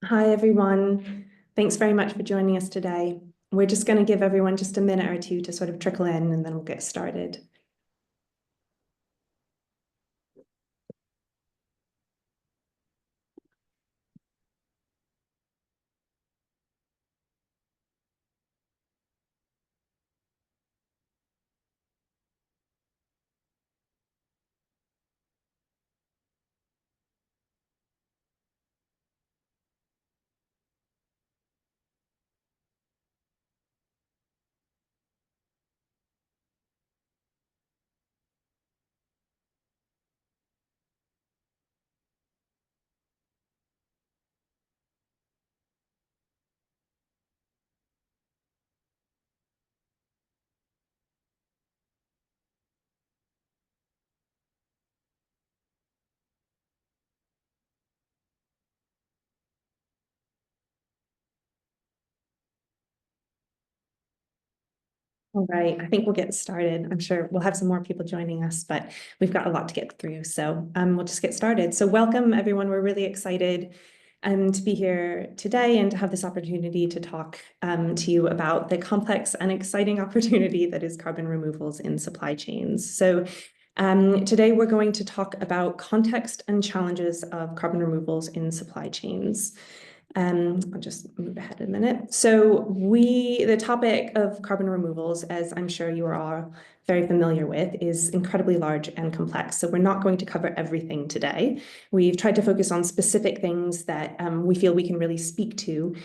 Hi, everyone. Thanks very much for joining us today. We're just going to give everyone just a minute or two to sort of trickle in, and then we'll get started. All right, I think we'll get started. I'm sure we'll have some more people joining us, but we've got a lot to get through. So we'll just get started. So welcome, everyone. We're really excited to be here today and to have this opportunity to talk to you about the complex and exciting opportunity that is carbon removals in supply chains. So today we're going to talk about context and challenges of carbon removals in supply chains. I'll just move ahead a minute. So the topic of carbon removals, as I'm sure you are all very familiar with, is incredibly large and complex. So we're not going to cover everything today. We've tried to focus on specific things that we feel we can really speak to,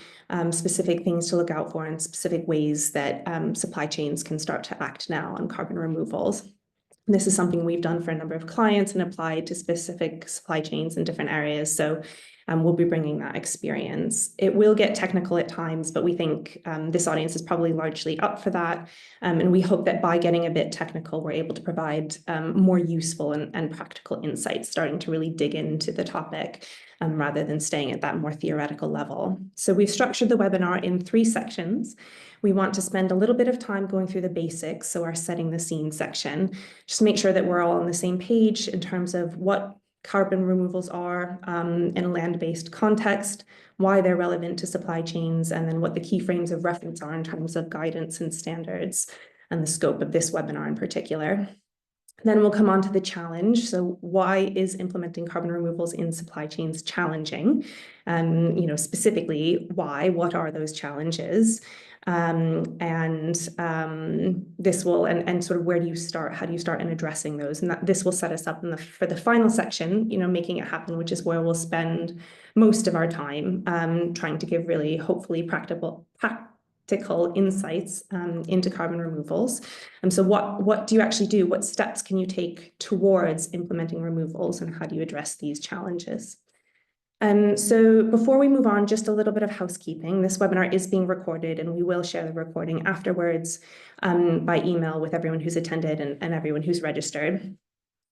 specific things to look out for, and specific ways that supply chains can start to act now on carbon removals. This is something we've done for a number of clients and applied to specific supply chains in different areas. So we'll be bringing that experience. It will get technical at times, but we think this audience is probably largely up for that. And we hope that by getting a bit technical, we're able to provide more useful and practical insights, starting to really dig into the topic rather than staying at that more theoretical level. So we've structured the webinar in 3 sections. We want to spend a little bit of time going through the basics, so our setting the scene section, just make sure that we're all on the same page in terms of what carbon removals are in a land-based context, why they're relevant to supply chains, and then what the key frames of reference are in terms of guidance and standards and the scope of this webinar in particular. Then we'll come on to the challenge. So why is implementing carbon removals in supply chains challenging? Specifically, why? What are those challenges? This will, and sort of where do you start? How do you start in addressing those? And this will set us up for the final section, making it happen, which is where we'll spend most of our time trying to give really, hopefully, practical insights into carbon removals. So what do you actually do? What steps can you take towards implementing removals, and how do you address these challenges? So before we move on, just a little bit of housekeeping. This webinar is being recorded, and we will share the recording afterwards by email with everyone who's attended and everyone who's registered.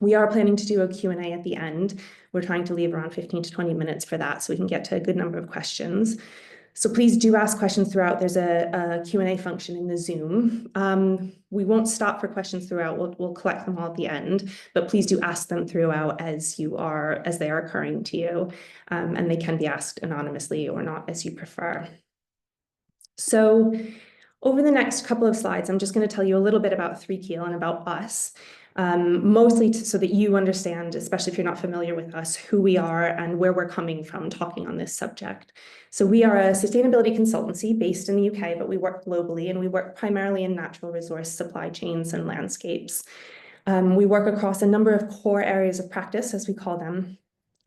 We are planning to do a Q&A at the end. We're trying to leave around 15 to 20 minutes for that so we can get to a good number of questions. So please do ask questions throughout. There's a Q&A function in the Zoom. We won't stop for questions throughout. We'll collect them all at the end, but please do ask them throughout as they are occurring to you. And they can be asked anonymously or not, as you prefer. So over the next couple of slides, I'm just going to tell you a little bit about 3Keel and about us. Mostly so that you understand, especially if you're not familiar with us, who we are and where we're coming from talking on this subject. So we are a sustainability consultancy based in the UK, but we work globally, and we work primarily in natural resource supply chains and landscapes. We work across a number of core areas of practice, as we call them.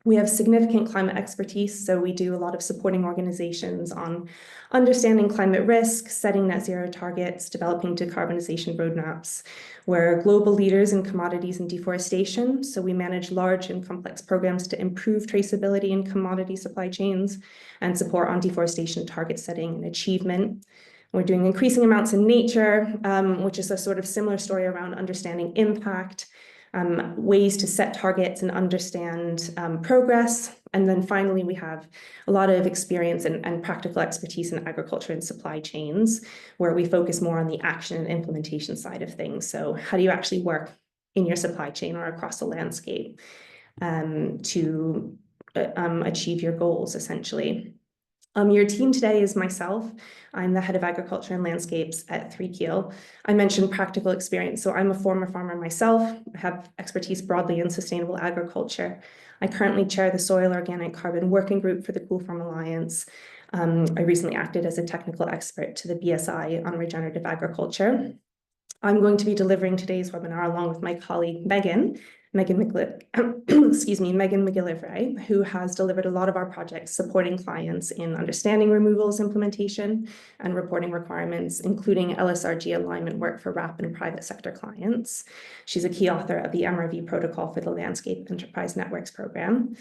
We have significant climate expertise, so we do a lot of supporting organizations on understanding climate risk, setting net zero targets, developing decarbonization roadmaps. We're global leaders in commodities and deforestation, so we manage large and complex programs to improve traceability in commodity supply chains and support on deforestation target setting and achievement. We're doing increasing amounts in nature, which is a sort of similar story around understanding impact, ways to set targets and understand progress. And then finally, we have a lot of experience and practical expertise in agriculture and supply chains, where we focus more on the action and implementation side of things. So how do you actually work in your supply chain or across the landscape to achieve your goals, essentially? Your team today is myself. I'm the head of agriculture and landscapes at 3Keel. I mentioned practical experience. So I'm a former farmer myself. I have expertise broadly in sustainable agriculture. I currently chair the Soil Organic Carbon Working Group for the Cool Farm Alliance. I recently acted as a technical expert to the BSI on regenerative agriculture. I'm going to be delivering today's webinar along with my colleague Megan MacGillivray, who has delivered a lot of our projects supporting clients in understanding removals implementation and reporting requirements, including LSRG alignment work for RAP and private sector clients. She's a key author of the MRV protocol for the Landscape Enterprise Networks program.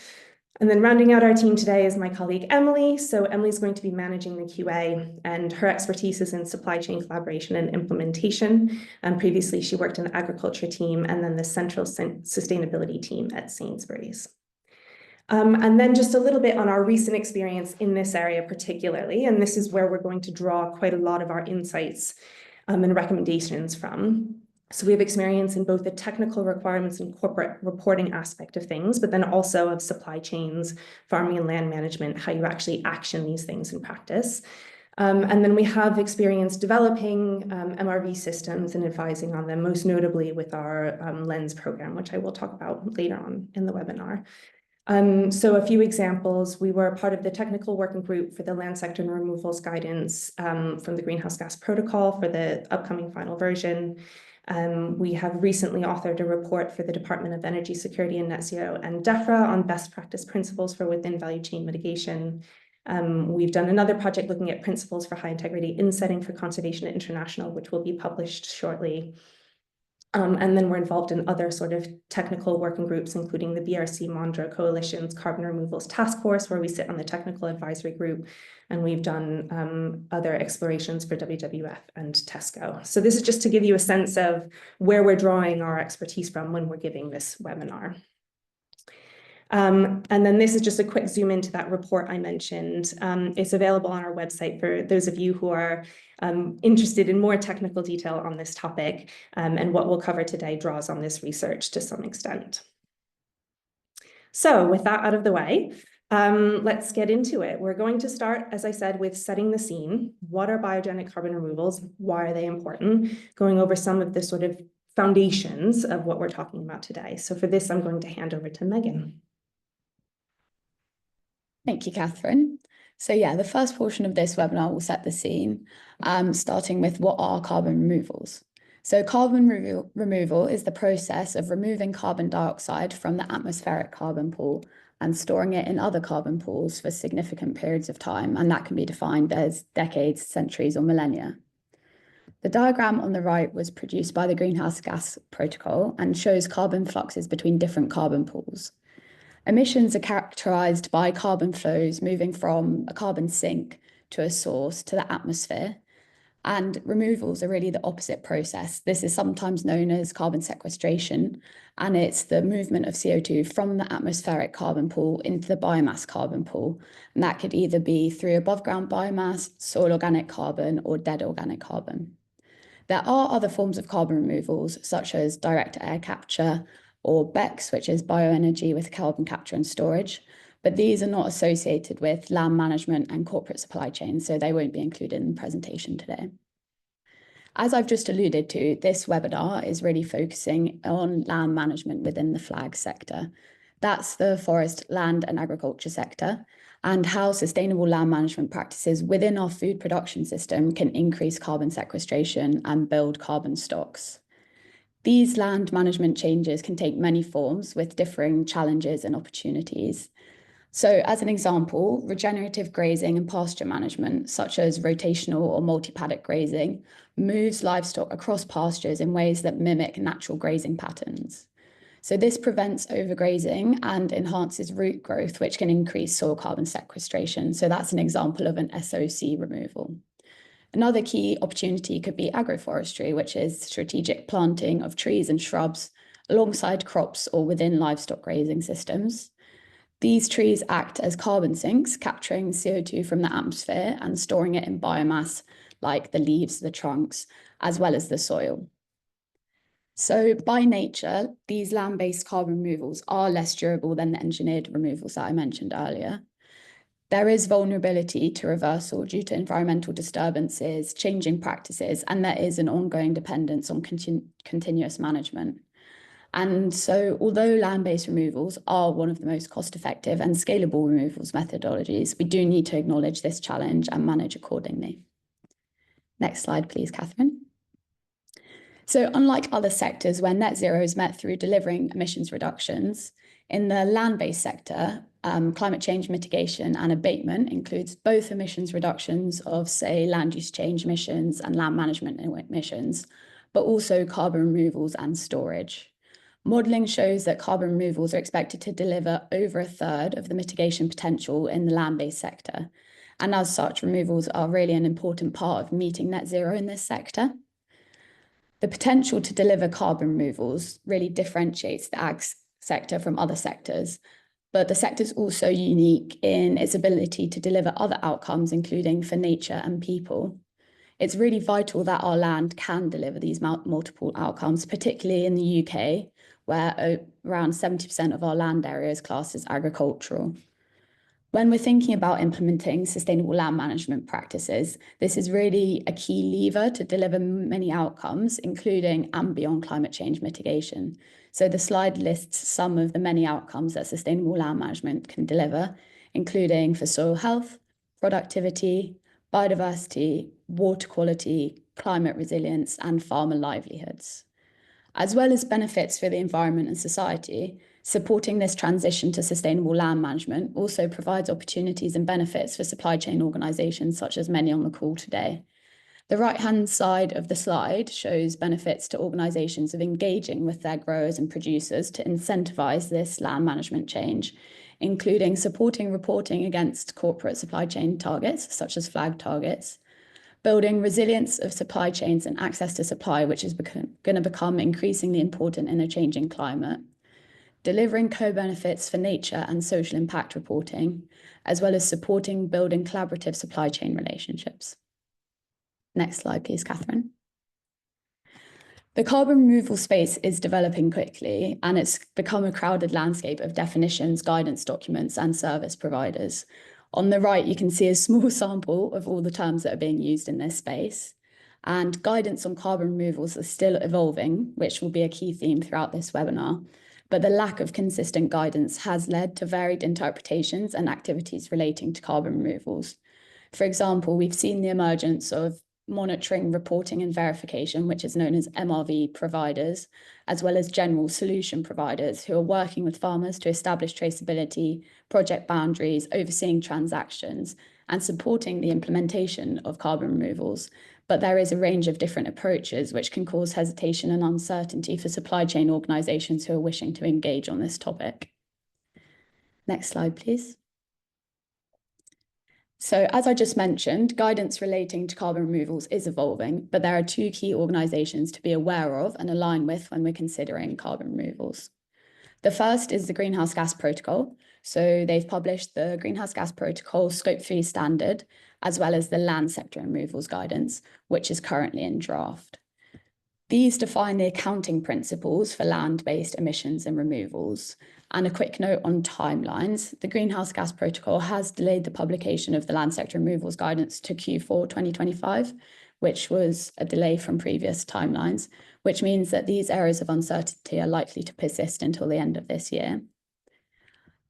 And then rounding out our team today is my colleague Emily. So Emily's going to be managing the QA, and her expertise is in supply chain collaboration and implementation. And previously, she worked in the agriculture team and then the central sustainability team at Sainsbury's. And then just a little bit on our recent experience in this area particularly, and this is where we're going to draw quite a lot of our insights and recommendations from. So we have experience in both the technical requirements and corporate reporting aspect of things, but then also of supply chains, farming and land management, how you actually action these things in practice. And then we have experience developing MRV systems and advising on them, most notably with our LENS program, which I will talk about later on in the webinar. So a few examples: we were part of the technical working group for the land sector and removals guidance from the greenhouse gas protocol for the upcoming final version. We have recently authored a report for the Department of Energy Security and Net Zero and DEFRA on best practice principles for within value chain mitigation. We've done another project looking at principles for high integrity insetting for Conservation International, which will be published shortly. And then we're involved in other sort of technical working groups, including the BRC Mondra Coalition's Carbon Removals Task Force, where we sit on the technical advisory group. And we've done other explorations for WWF and Tesco. So this is just to give you a sense of where we're drawing our expertise from when we're giving this webinar. And then this is just a quick zoom into that report I mentioned. It's available on our website for those of you who are interested in more technical detail on this topic, and what we'll cover today draws on this research to some extent. So with that out of the way, let's get into it. We're going to start, as I said, with setting the scene. What are biogenic carbon removals? Why are they important? Going over some of the sort of foundations of what we're talking about today. So for this, I'm going to hand over to Megan. Thank you, Catherine. So yeah, the first portion of this webinar will set the scene, starting with what are carbon removals. So carbon removal is the process of removing carbon dioxide from the atmospheric carbon pool and storing it in other carbon pools for significant periods of time, and that can be defined as decades, centuries, or millennia. The diagram on the right was produced by the Greenhouse Gas Protocol and shows carbon fluxes between different carbon pools. Emissions are characterized by carbon flows moving from a carbon sink to a source to the atmosphere, and removals are really the opposite process. This is sometimes known as carbon sequestration, and it's the movement of CO2 from the atmospheric carbon pool into the biomass carbon pool, and that could either be through above ground biomass, soil organic carbon, or dead organic carbon. There are other forms of carbon removals, such as direct air capture, or BECCS, which is bioenergy with carbon capture and storage, but these are not associated with land management and corporate supply chains, so they won't be included in the presentation today. As I've just alluded to, this webinar is really focusing on land management within the FLAG sector. That's the forest, land and agriculture sector, and how sustainable land management practices within our food production system can increase carbon sequestration and build carbon stocks. These land management changes can take many forms with differing challenges and opportunities. So as an example, regenerative grazing and pasture management, such as rotational or multi-paddock grazing, moves livestock across pastures in ways that mimic natural grazing patterns. So this prevents overgrazing and enhances root growth, which can increase soil carbon sequestration. So that's an example of an SOC removal. Another key opportunity could be agroforestry, which is strategic planting of trees and shrubs alongside crops or within livestock grazing systems. These trees act as carbon sinks, capturing CO2 from the atmosphere and storing it in biomass like the leaves, the trunks, as well as the soil. So by nature, these land-based carbon removals are less durable than the engineered removals that I mentioned earlier. There is vulnerability to reversal due to environmental disturbances, changing practices, and there is an ongoing dependence on continuous management. And so, although land-based removals are one of the most cost-effective and scalable removals methodologies, we do need to acknowledge this challenge and manage accordingly. Next slide, please, Catherine. So unlike other sectors where net zero is met through delivering emissions reductions, in the land-based sector, climate change mitigation and abatement includes both emissions reductions of, say, land use change emissions and land management emissions, but also carbon removals and storage. Modelling shows that carbon removals are expected to deliver over a third of the mitigation potential in the land-based sector. And as such, removals are really an important part of meeting net zero in this sector. The potential to deliver carbon removals really differentiates the ag sector from other sectors, but the sector is also unique in its ability to deliver other outcomes, including for nature and people. It's really vital that our land can deliver these multiple outcomes, particularly in the UK, where around 70% of our land area is classed as agricultural. When we're thinking about implementing sustainable land management practices, this is really a key lever to deliver many outcomes, including and beyond climate change mitigation. So the slide lists some of the many outcomes that sustainable land management can deliver, including for soil health, productivity, biodiversity, water quality, climate resilience, and farmer livelihoods. As well as benefits for the environment and society, supporting this transition to sustainable land management also provides opportunities and benefits for supply chain organisations such as many on the call today. The right-hand side of the slide shows benefits to organisations of engaging with their growers and producers to incentivise this land management change, including supporting reporting against corporate supply chain targets, such as flag targets, building resilience of supply chains and access to supply, which is going to become increasingly important in a changing climate, delivering co-benefits for nature and social impact reporting, as well as supporting building collaborative supply chain relationships. Next slide, please, Catherine. The carbon removal space is developing quickly, and it's become a crowded landscape of definitions, guidance documents, and service providers. On the right, you can see a small sample of all the terms that are being used in this space. And guidance on carbon removals is still evolving, which will be a key theme throughout this webinar. But the lack of consistent guidance has led to varied interpretations and activities relating to carbon removals. For example, we've seen the emergence of monitoring, reporting and verification, which is known as MRV providers, as well as general solution providers who are working with farmers to establish traceability, project boundaries, overseeing transactions, and supporting the implementation of carbon removals. But there is a range of different approaches which can cause hesitation and uncertainty for supply chain organisations who are wishing to engage on this topic. Next slide, please. So as I just mentioned, guidance relating to carbon removals is evolving, but there are two key organisations to be aware of and align with when we're considering carbon removals. The first is the Greenhouse Gas Protocol. So they've published the Greenhouse Gas Protocol Scope 3 standard, as well as the land sector removals guidance, which is currently in draft. These define the accounting principles for land-based emissions and removals. And a quick note on timelines, the Greenhouse Gas Protocol has delayed the publication of the land sector removals guidance to Q4 2025, which was a delay from previous timelines, which means that these areas of uncertainty are likely to persist until the end of this year.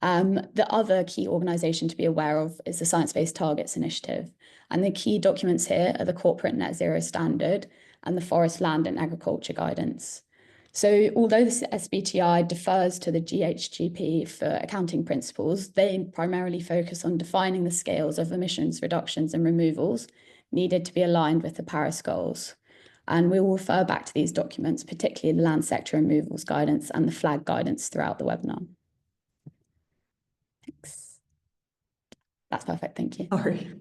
The other key organisation to be aware of is the Science Based Targets Initiative. And the key documents here are the Corporate Net Zero Standard and the Forest, Land and Agriculture Guidance. So although the SBTI defers to the GHGP for accounting principles, they primarily focus on defining the scales of emissions reductions and removals needed to be aligned with the Paris goals. And we will refer back to these documents, particularly the land sector removals guidance and the flag guidance throughout the webinar. Thanks. That's perfect, thank you. Sorry.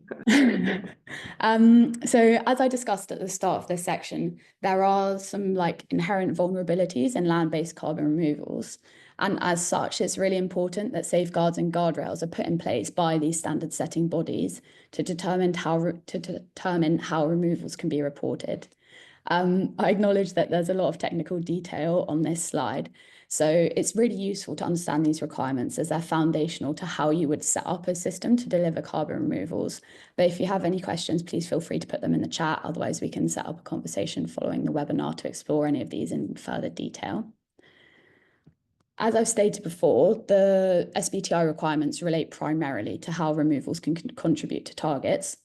So as I discussed at the start of this section, there are some inherent vulnerabilities in land-based carbon removals. And as such, it's really important that safeguards and guardrails are put in place by these standard setting bodies to determine how removals can be reported. I acknowledge that there's a lot of technical detail on this slide. So it's really useful to understand these requirements as they're foundational to how you would set up a system to deliver carbon removals. But if you have any questions, please feel free to put them in the chat. Otherwise, we can set up a conversation following the webinar to explore any of these in further detail. As I've stated before, the SBTI requirements relate primarily to how removals can contribute to targets.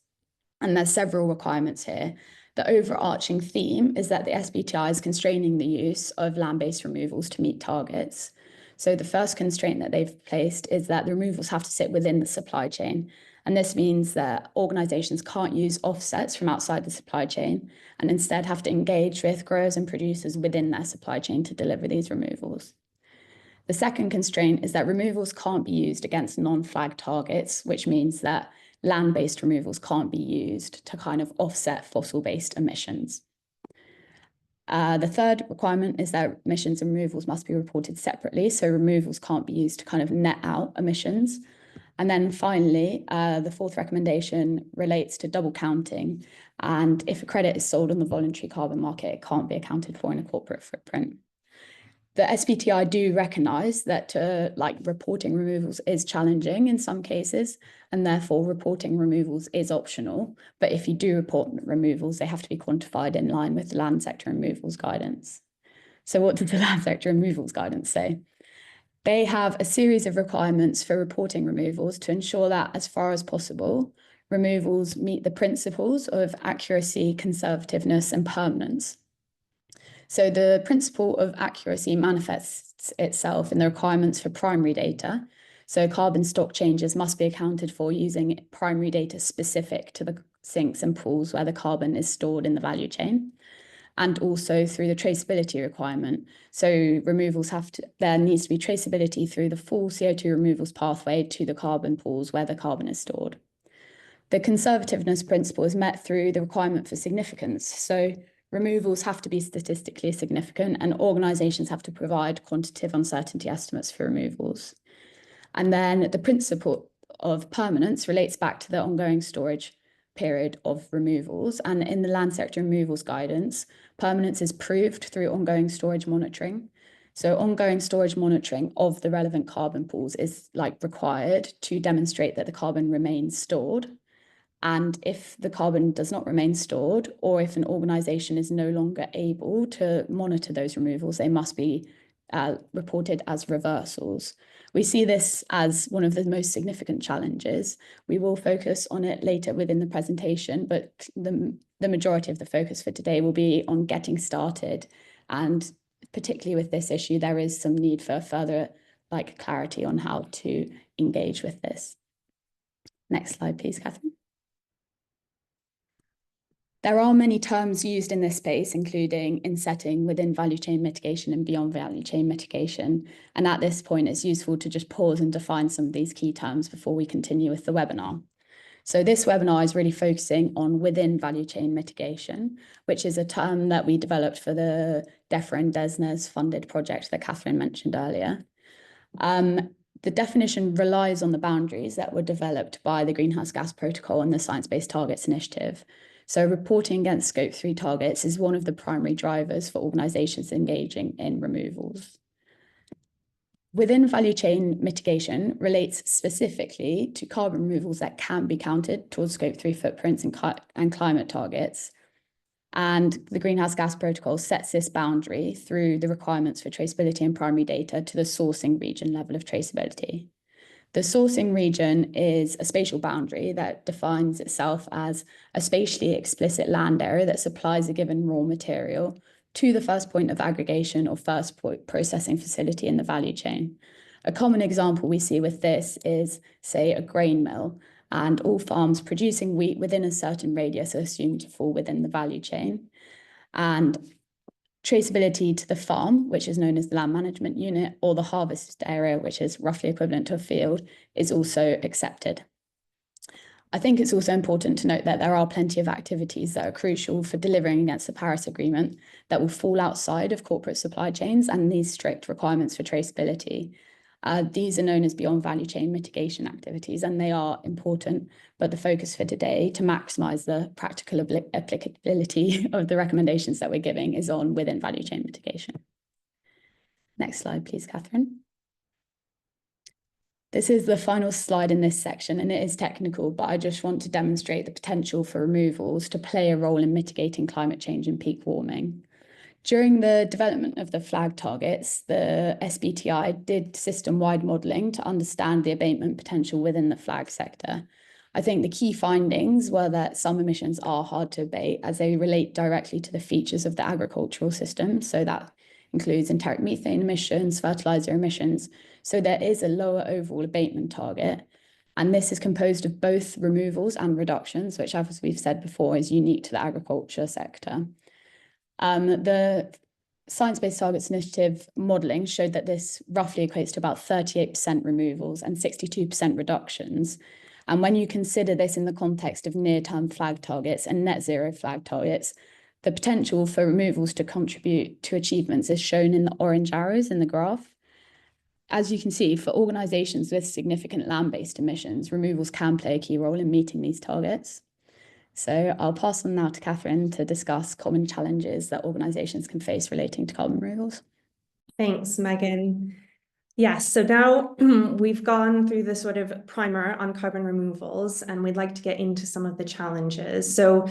And there's several requirements here. The overarching theme is that the SBTI is constraining the use of land-based removals to meet targets. So the first constraint that they've placed is that the removals have to sit within the supply chain. And this means that organisations can't use offsets from outside the supply chain and instead have to engage with growers and producers within their supply chain to deliver these removals. The second constraint is that removals can't be used against non-flagged targets, which means that land-based removals can't be used to kind of offset fossil-based emissions. The third requirement is that emissions and removals must be reported separately, so removals can't be used to kind of net out emissions. And then finally, the fourth recommendation relates to double counting, and if a credit is sold on the voluntary carbon market, it can't be accounted for in a corporate footprint. The SBTI do recognise that reporting removals is challenging in some cases, and therefore reporting removals is optional. But if you do report removals, they have to be quantified in line with the land sector removals guidance. So what does the land sector removals guidance say? They have a series of requirements for reporting removals to ensure that, as far as possible, removals meet the principles of accuracy, conservativeness, and permanence. So the principle of accuracy manifests itself in the requirements for primary data. So carbon stock changes must be accounted for using primary data specific to the sinks and pools where the carbon is stored in the value chain, and also through the traceability requirement. So removals there needs to be traceability through the full CO2 removals pathway to the carbon pools where the carbon is stored. The conservativeness principle is met through the requirement for significance. So removals have to be statistically significant and organisations have to provide quantitative uncertainty estimates for removals. And then the principle of permanence relates back to the ongoing storage period of removals. And in the land sector removals guidance, permanence is proved through ongoing storage monitoring. So ongoing storage monitoring of the relevant carbon pools is required to demonstrate that the carbon remains stored. And if the carbon does not remain stored, or if an organisation is no longer able to monitor those removals, they must be reported as reversals. We see this as one of the most significant challenges. We will focus on it later within the presentation, but the majority of the focus for today will be on getting started. And particularly with this issue, there is some need for further clarity on how to engage with this. Next slide, please, Catherine. There are many terms used in this space, including in setting, within value chain mitigation and beyond value chain mitigation. And at this point, it's useful to just pause and define some of these key terms before we continue with the webinar. So this webinar is really focusing on within value chain mitigation, which is a term that we developed for the DEFRA and DESNZ funded project that Catherine mentioned earlier. The definition relies on the boundaries that were developed by the Greenhouse Gas Protocol and the Science Based Targets Initiative. So reporting against Scope 3 targets is one of the primary drivers for organisations engaging in removals. Within value chain mitigation relates specifically to carbon removals that can be counted towards Scope 3 footprints and climate targets. And the Greenhouse Gas Protocol sets this boundary through the requirements for traceability and primary data to the sourcing region level of traceability. The sourcing region is a spatial boundary that defines itself as a spatially explicit land area that supplies a given raw material to the first point of aggregation or first processing facility in the value chain. A common example we see with this is, say, a grain mill, and all farms producing wheat within a certain radius are assumed to fall within the value chain. And traceability to the farm, which is known as the land management unit, or the harvest area, which is roughly equivalent to a field, is also accepted. I think it's also important to note that there are plenty of activities that are crucial for delivering against the Paris Agreement that will fall outside of corporate supply chains and these strict requirements for traceability. These are known as beyond value chain mitigation activities, and they are important, but the focus for today to maximise the practical applicability of the recommendations that we're giving is on within value chain mitigation. Next slide, please, Catherine. This is the final slide in this section, and it is technical, but I just want to demonstrate the potential for removals to play a role in mitigating climate change and peak warming. During the development of the flag targets, the SBTI did system-wide modelling to understand the abatement potential within the flag sector. I think the key findings were that some emissions are hard to abate as they relate directly to the features of the agricultural system. So that includes enteric methane emissions, fertiliser emissions. So there is a lower overall abatement target. And this is composed of both removals and reductions, which, as we've said before, is unique to the agriculture sector. The Science Based Targets Initiative modelling showed that this roughly equates to about 38% removals and 62% reductions. And when you consider this in the context of near-term flag targets and net zero flag targets, the potential for removals to contribute to achievements is shown in the orange arrows in the graph. As you can see, for organisations with significant land-based emissions, removals can play a key role in meeting these targets. So I'll pass on now to Catherine to discuss common challenges that organisations can face relating to carbon removals. Thanks, Megan. Yes, so now we've gone through the sort of primer on carbon removals, and we'd like to get into some of the challenges. So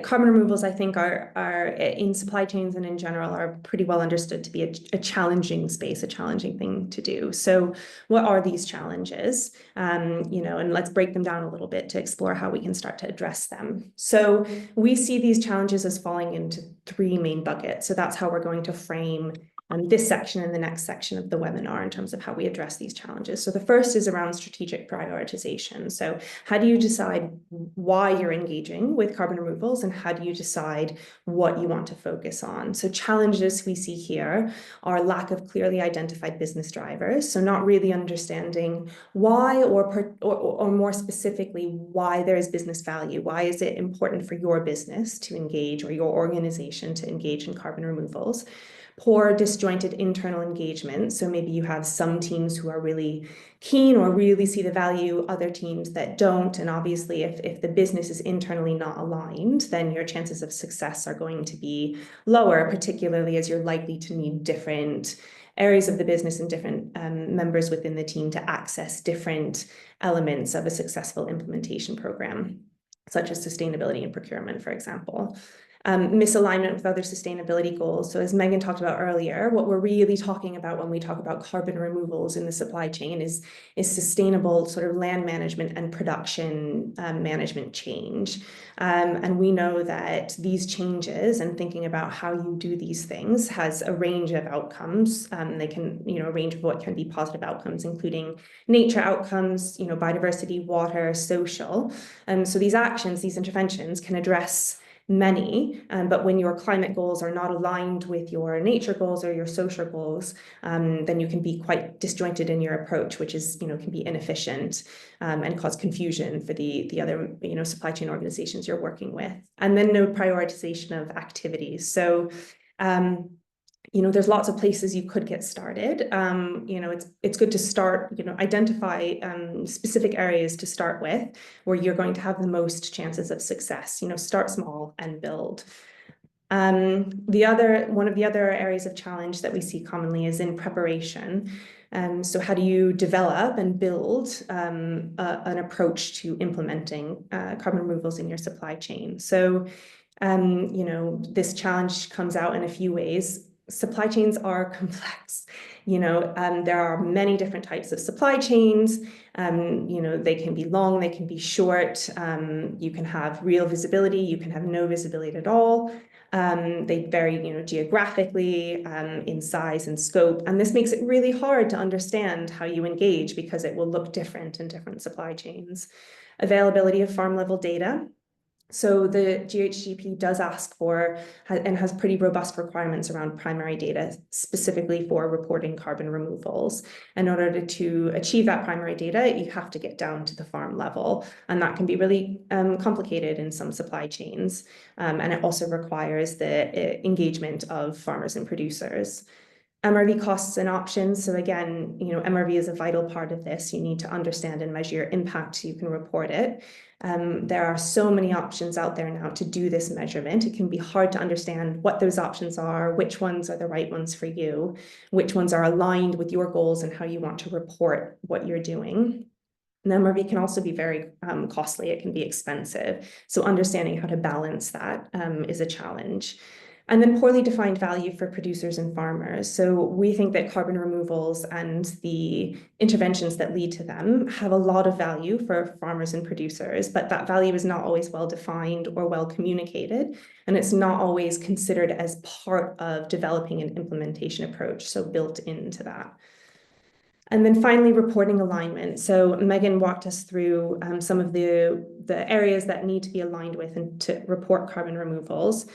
carbon removals, I think, are in supply chains and in general are pretty well understood to be a challenging space, a challenging thing to do. So what are these challenges? And let's break them down a little bit to explore how we can start to address them. So we see these challenges as falling into three main buckets. So that's how we're going to frame this section and the next section of the webinar in terms of how we address these challenges. So the first is around strategic prioritization. So how do you decide why you're engaging with carbon removals, and how do you decide what you want to focus on? So challenges we see here are lack of clearly identified business drivers. So not really understanding why, or more specifically, why there is business value. Why is it important for your business to engage, or your organization to engage in carbon removals? Poor disjointed internal engagement. So maybe you have some teams who are really keen or really see the value, other teams that don't. And obviously, if the business is internally not aligned, then your chances of success are going to be lower, particularly as you're likely to need different areas of the business and different members within the team to access different elements of a successful implementation program, such as sustainability and procurement, for example. Misalignment with other sustainability goals. So as Megan talked about earlier, what we're really talking about when we talk about carbon removals in the supply chain is sustainable sort of land management and production management change. And we know that these changes and thinking about how you do these things has a range of outcomes. They can, a range of what can be positive outcomes, including nature outcomes, biodiversity, water, social. So these actions, these interventions can address many, but when your climate goals are not aligned with your nature goals or your social goals, then you can be quite disjointed in your approach, which is, can be inefficient and cause confusion for the other, supply chain organizations you're working with. And then no prioritization of activities. So, there's lots of places you could get started. It's good to start, identify specific areas to start with where you're going to have the most chances of success. Start small and build. One of the other areas of challenge that we see commonly is in preparation. So how do you develop and build an approach to implementing carbon removals in your supply chain? So, this challenge comes out in a few ways. Supply chains are complex. There are many different types of supply chains. They can be long, they can be short. You can have real visibility, you can have no visibility at all. They vary, geographically, in size and scope. And this makes it really hard to understand how you engage because it will look different in different supply chains. Availability of farm level data. So the GHGP does ask for and has pretty robust requirements around primary data, specifically for reporting carbon removals. In order to achieve that primary data, you have to get down to the farm level, and that can be really complicated in some supply chains. And it also requires the engagement of farmers and producers. MRV costs and options. So again, MRV is a vital part of this. You need to understand and measure your impact so you can report it. There are so many options out there now to do this measurement. It can be hard to understand what those options are, which ones are the right ones for you, which ones are aligned with your goals and how you want to report what you're doing. And MRV can also be very costly. It can be expensive. So understanding how to balance that is a challenge. And then poorly defined value for producers and farmers. So we think that carbon removals and the interventions that lead to them have a lot of value for farmers and producers, but that value is not always well defined or well communicated, and it's not always considered as part of developing an implementation approach, so built into that. And then finally, reporting alignment. So Megan walked us through some of the areas that need to be aligned with and to report carbon removals.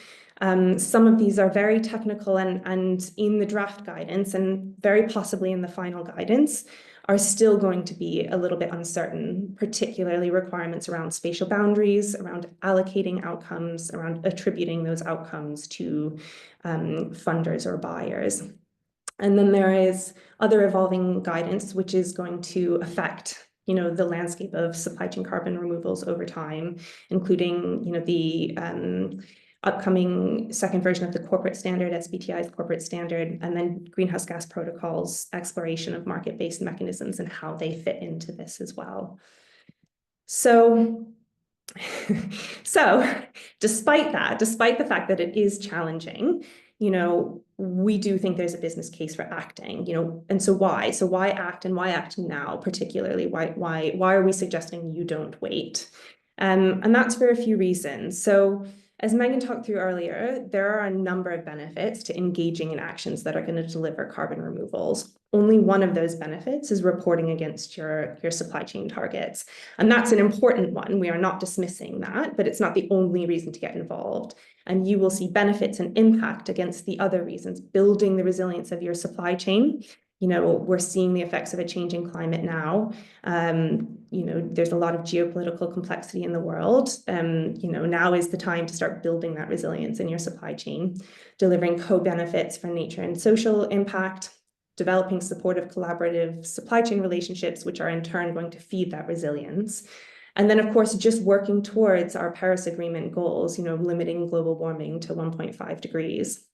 Some of these are very technical and in the draft guidance and very possibly in the final guidance are still going to be a little bit uncertain, particularly requirements around spatial boundaries, around allocating outcomes, around attributing those outcomes to funders or buyers. And then there is other evolving guidance, which is going to affect the landscape of supply chain carbon removals over time, including the upcoming second version of the corporate standard, SBTi's corporate standard, and then greenhouse gas protocols, exploration of market-based mechanisms and how they fit into this as well. So despite the fact that it is challenging, we do think there's a business case for acting, and so why? So why act, and why act now particularly? Why are we suggesting you don't wait? And that's for a few reasons. So as Megan talked through earlier, there are a number of benefits to engaging in actions that are going to deliver carbon removals. Only one of those benefits is reporting against your supply chain targets. And that's an important one. We are not dismissing that, but it's not the only reason to get involved. And you will see benefits and impact against the other reasons, building the resilience of your supply chain. We're seeing the effects of a changing climate now. There's a lot of geopolitical complexity in the world. Now is the time to start building that resilience in your supply chain, delivering co-benefits for nature and social impact, developing supportive collaborative supply chain relationships, which are in turn going to feed that resilience. And then, of course, just working towards our Paris Agreement goals, limiting global warming to 1.5 degrees.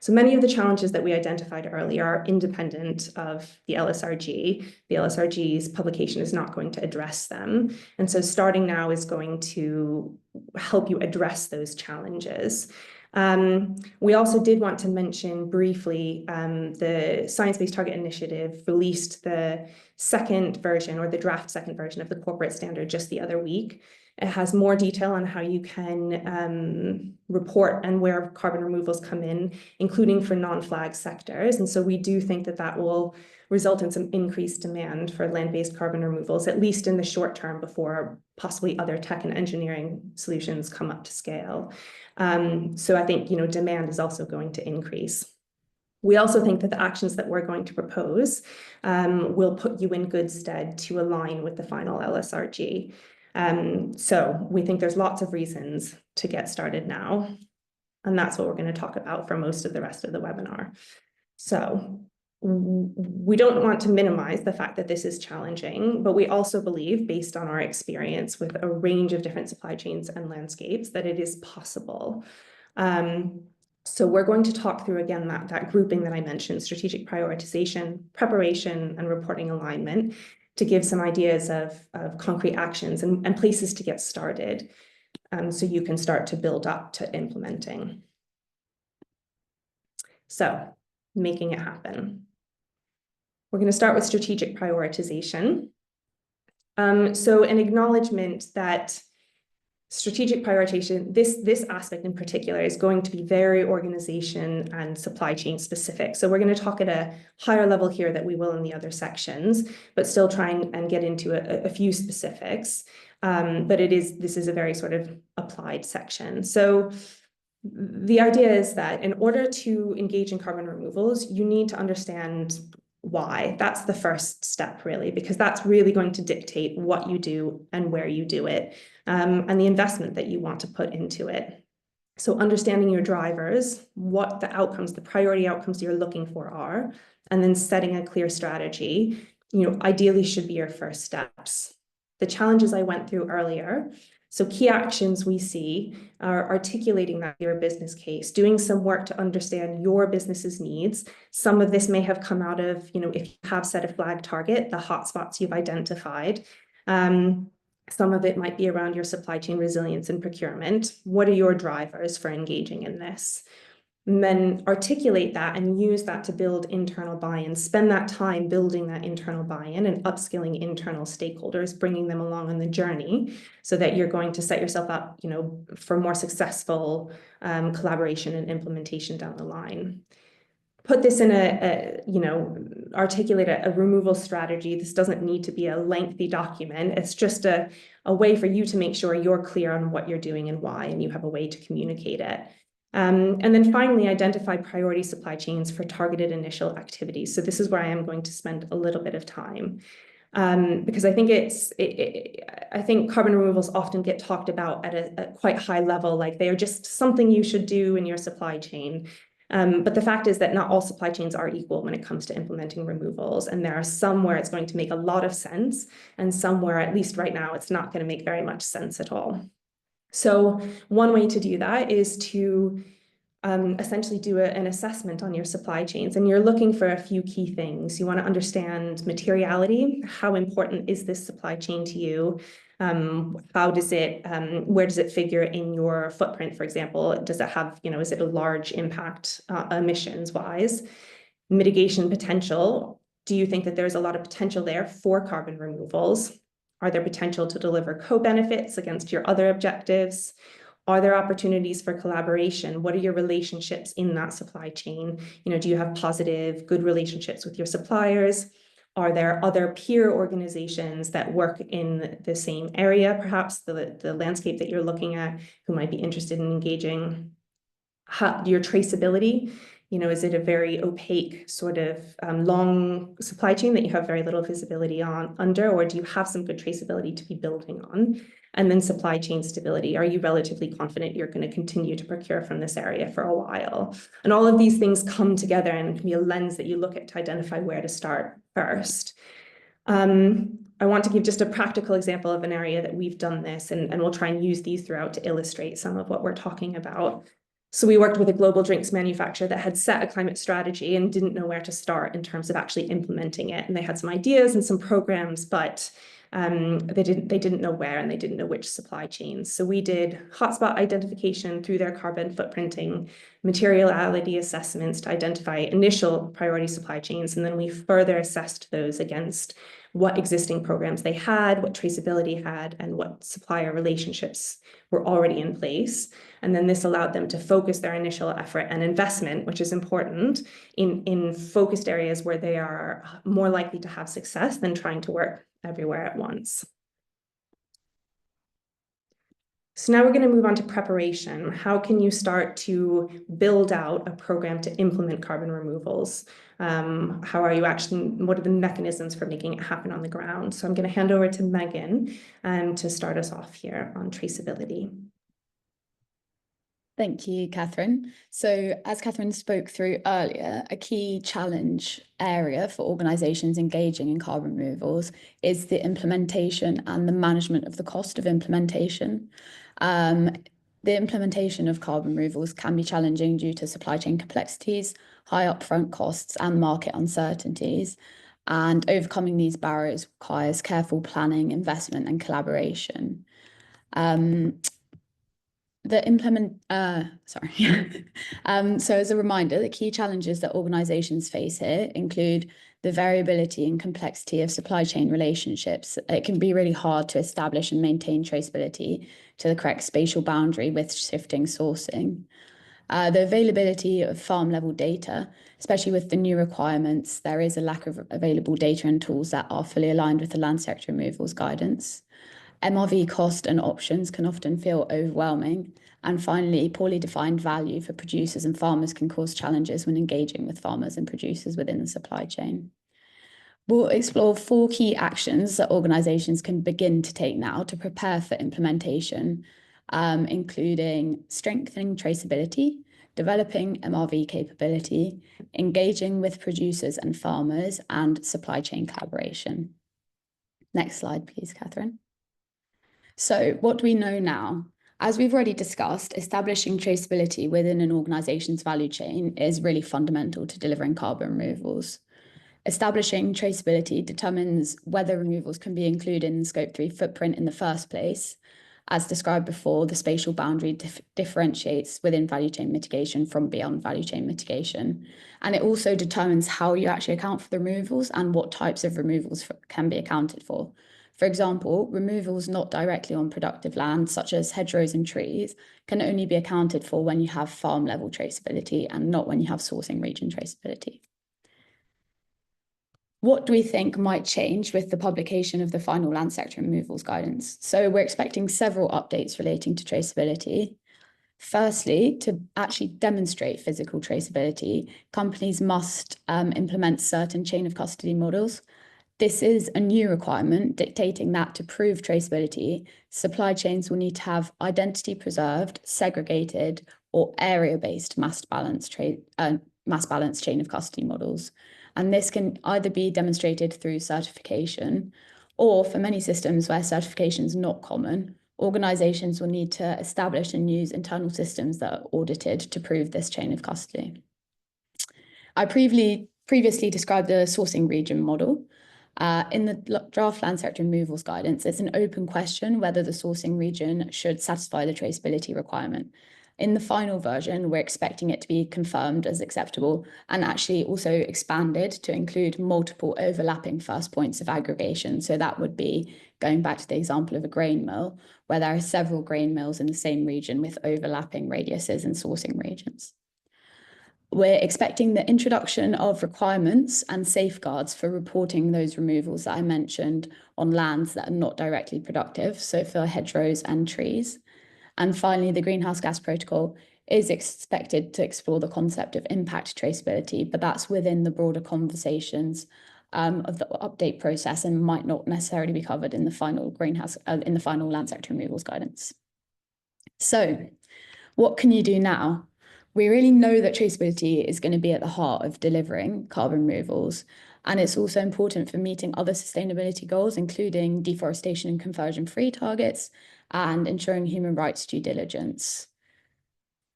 So many of the challenges that we identified earlier are independent of the LSRG. The LSRG's publication is not going to address them. And so starting now is going to help you address those challenges. We also did want to mention briefly the Science Based Target Initiative released the second version, or the draft second version of the corporate standard just the other week. It has more detail on how you can report and where carbon removals come in, including for non-flag sectors. And so we do think that that will result in some increased demand for land-based carbon removals, at least in the short term, before possibly other tech and engineering solutions come up to scale. So I think, demand is also going to increase. We also think that the actions that we're going to propose will put you in good stead to align with the final LSRG. So we think there's lots of reasons to get started now, and that's what we're going to talk about for most of the rest of the webinar. So we don't want to minimize the fact that this is challenging, but we also believe, based on our experience with a range of different supply chains and landscapes, that it is possible. So we're going to talk through again that grouping that I mentioned: strategic prioritization, preparation, and reporting alignment, to give some ideas of concrete actions and places to get started, so you can start to build up to implementing. So making it happen. We're going to start with strategic prioritization. So an acknowledgement that strategic prioritization, this aspect in particular, is going to be very organization and supply chain specific. So we're going to talk at a higher level here that we will in the other sections, but still try and get into a few specifics. But this is a very sort of applied section. So the idea is that in order to engage in carbon removals, you need to understand why. That's the first step, really, because that's really going to dictate what you do and where you do it, and the investment that you want to put into it. So understanding your drivers, what the outcomes, the priority outcomes you're looking for are, and then setting a clear strategy, ideally should be your first steps. The challenges I went through earlier. So key actions we see are articulating that your business case, doing some work to understand your business's needs. Some of this may have come out of, if you have set a flag target, the hotspots you've identified. Some of it might be around your supply chain resilience and procurement. What are your drivers for engaging in this? And then articulate that and use that to build internal buy-in. Spend that time building that internal buy-in and upskilling internal stakeholders, bringing them along on the journey so that you're going to set yourself up, for more successful collaboration and implementation down the line. Put this in articulate a removal strategy. This doesn't need to be a lengthy document. It's just a way for you to make sure you're clear on what you're doing and why, and you have a way to communicate it. And then finally, identify priority supply chains for targeted initial activities. So this is where I am going to spend a little bit of time. Because I think I think carbon removals often get talked about at a quite high level, like they are just something you should do in your supply chain. But the fact is that not all supply chains are equal when it comes to implementing removals. And there are some where it's going to make a lot of sense, and some where, at least right now, it's not going to make very much sense at all. So one way to do that is to essentially do an assessment on your supply chains, and you're looking for a few key things. You want to understand materiality. How important is this supply chain to you? How does it, where does it figure in your footprint, for example? Does it have, is it a large impact emissions wise? Mitigation potential. Do you think that there's a lot of potential there for carbon removals? Are there potential to deliver co-benefits against your other objectives? Are there opportunities for collaboration? What are your relationships in that supply chain? Do you have positive, good relationships with your suppliers? Are there other peer organizations that work in the same area, perhaps the landscape that you're looking at, who might be interested in engaging? Your traceability, is it a very opaque sort of long supply chain that you have very little visibility under, or do you have some good traceability to be building on? And then supply chain stability. Are you relatively confident you're going to continue to procure from this area for a while? And all of these things come together and can be a lens that you look at to identify where to start first. I want to give just a practical example of an area that we've done this, and we'll try and use these throughout to illustrate some of what we're talking about. So we worked with a global drinks manufacturer that had set a climate strategy and didn't know where to start in terms of actually implementing it. And they had some ideas and some programs, but they didn't know where, and they didn't know which supply chains. So we did hotspot identification through their carbon footprinting, materiality assessments to identify initial priority supply chains, and then we further assessed those against what existing programs they had, what traceability had, and what supplier relationships were already in place. And then this allowed them to focus their initial effort and investment, which is important, in focused areas where they are more likely to have success than trying to work everywhere at once. So now we're going to move on to preparation. How can you start to build out a program to implement carbon removals? How are you actually, what are the mechanisms for making it happen on the ground? So I'm going to hand over to Megan to start us off here on traceability. Thank you, Catherine. So as Catherine spoke through earlier, a key challenge area for organisations engaging in carbon removals is the implementation and the management of the cost of implementation. The implementation of carbon removals can be challenging due to supply chain complexities, high upfront costs, and market uncertainties. And overcoming these barriers requires careful planning, investment, and collaboration. So as a reminder, the key challenges that organisations face here include the variability and complexity of supply chain relationships. It can be really hard to establish and maintain traceability to the correct spatial boundary with shifting sourcing. The availability of farm level data, especially with the new requirements, there is a lack of available data and tools that are fully aligned with the land sector removals guidance. MRV cost and options can often feel overwhelming. And finally, poorly defined value for producers and farmers can cause challenges when engaging with farmers and producers within the supply chain. We'll explore 4 key actions that organisations can begin to take now to prepare for implementation. including strengthening traceability, developing MRV capability, engaging with producers and farmers, and supply chain collaboration. Next slide, please, Catherine. So what do we know now? As we've already discussed, establishing traceability within an organisation's value chain is really fundamental to delivering carbon removals. Establishing traceability determines whether removals can be included in the Scope 3 footprint in the first place. As described before, the spatial boundary differentiates within value chain mitigation from beyond value chain mitigation. And it also determines how you actually account for the removals and what types of removals can be accounted for. For example, removals not directly on productive land, such as hedgerows and trees, can only be accounted for when you have farm level traceability and not when you have sourcing region traceability. What do we think might change with the publication of the final land sector removals guidance? So we're expecting several updates relating to traceability. Firstly, to actually demonstrate physical traceability, companies must implement certain chain of custody models. This is a new requirement dictating that to prove traceability, supply chains will need to have identity preserved, segregated, or area-based mass balance chain of custody models. And this can either be demonstrated through certification, or for many systems where certification is not common, organizations will need to establish and use internal systems that are audited to prove this chain of custody. I previously described the sourcing region model. In the draft land sector removals guidance, it's an open question whether the sourcing region should satisfy the traceability requirement. In the final version, we're expecting it to be confirmed as acceptable and actually also expanded to include multiple overlapping first points of aggregation. So that would be going back to the example of a grain mill, where there are several grain mills in the same region with overlapping radiuses and sourcing regions. We're expecting the introduction of requirements and safeguards for reporting those removals that I mentioned on lands that are not directly productive, so for hedgerows and trees. And finally, the Greenhouse Gas Protocol is expected to explore the concept of impact traceability, but that's within the broader conversations of the update process and might not necessarily be covered in the final land sector removals guidance. So what can you do now? We really know that traceability is going to be at the heart of delivering carbon removals. And it's also important for meeting other sustainability goals, including deforestation and conversion-free targets and ensuring human rights due diligence.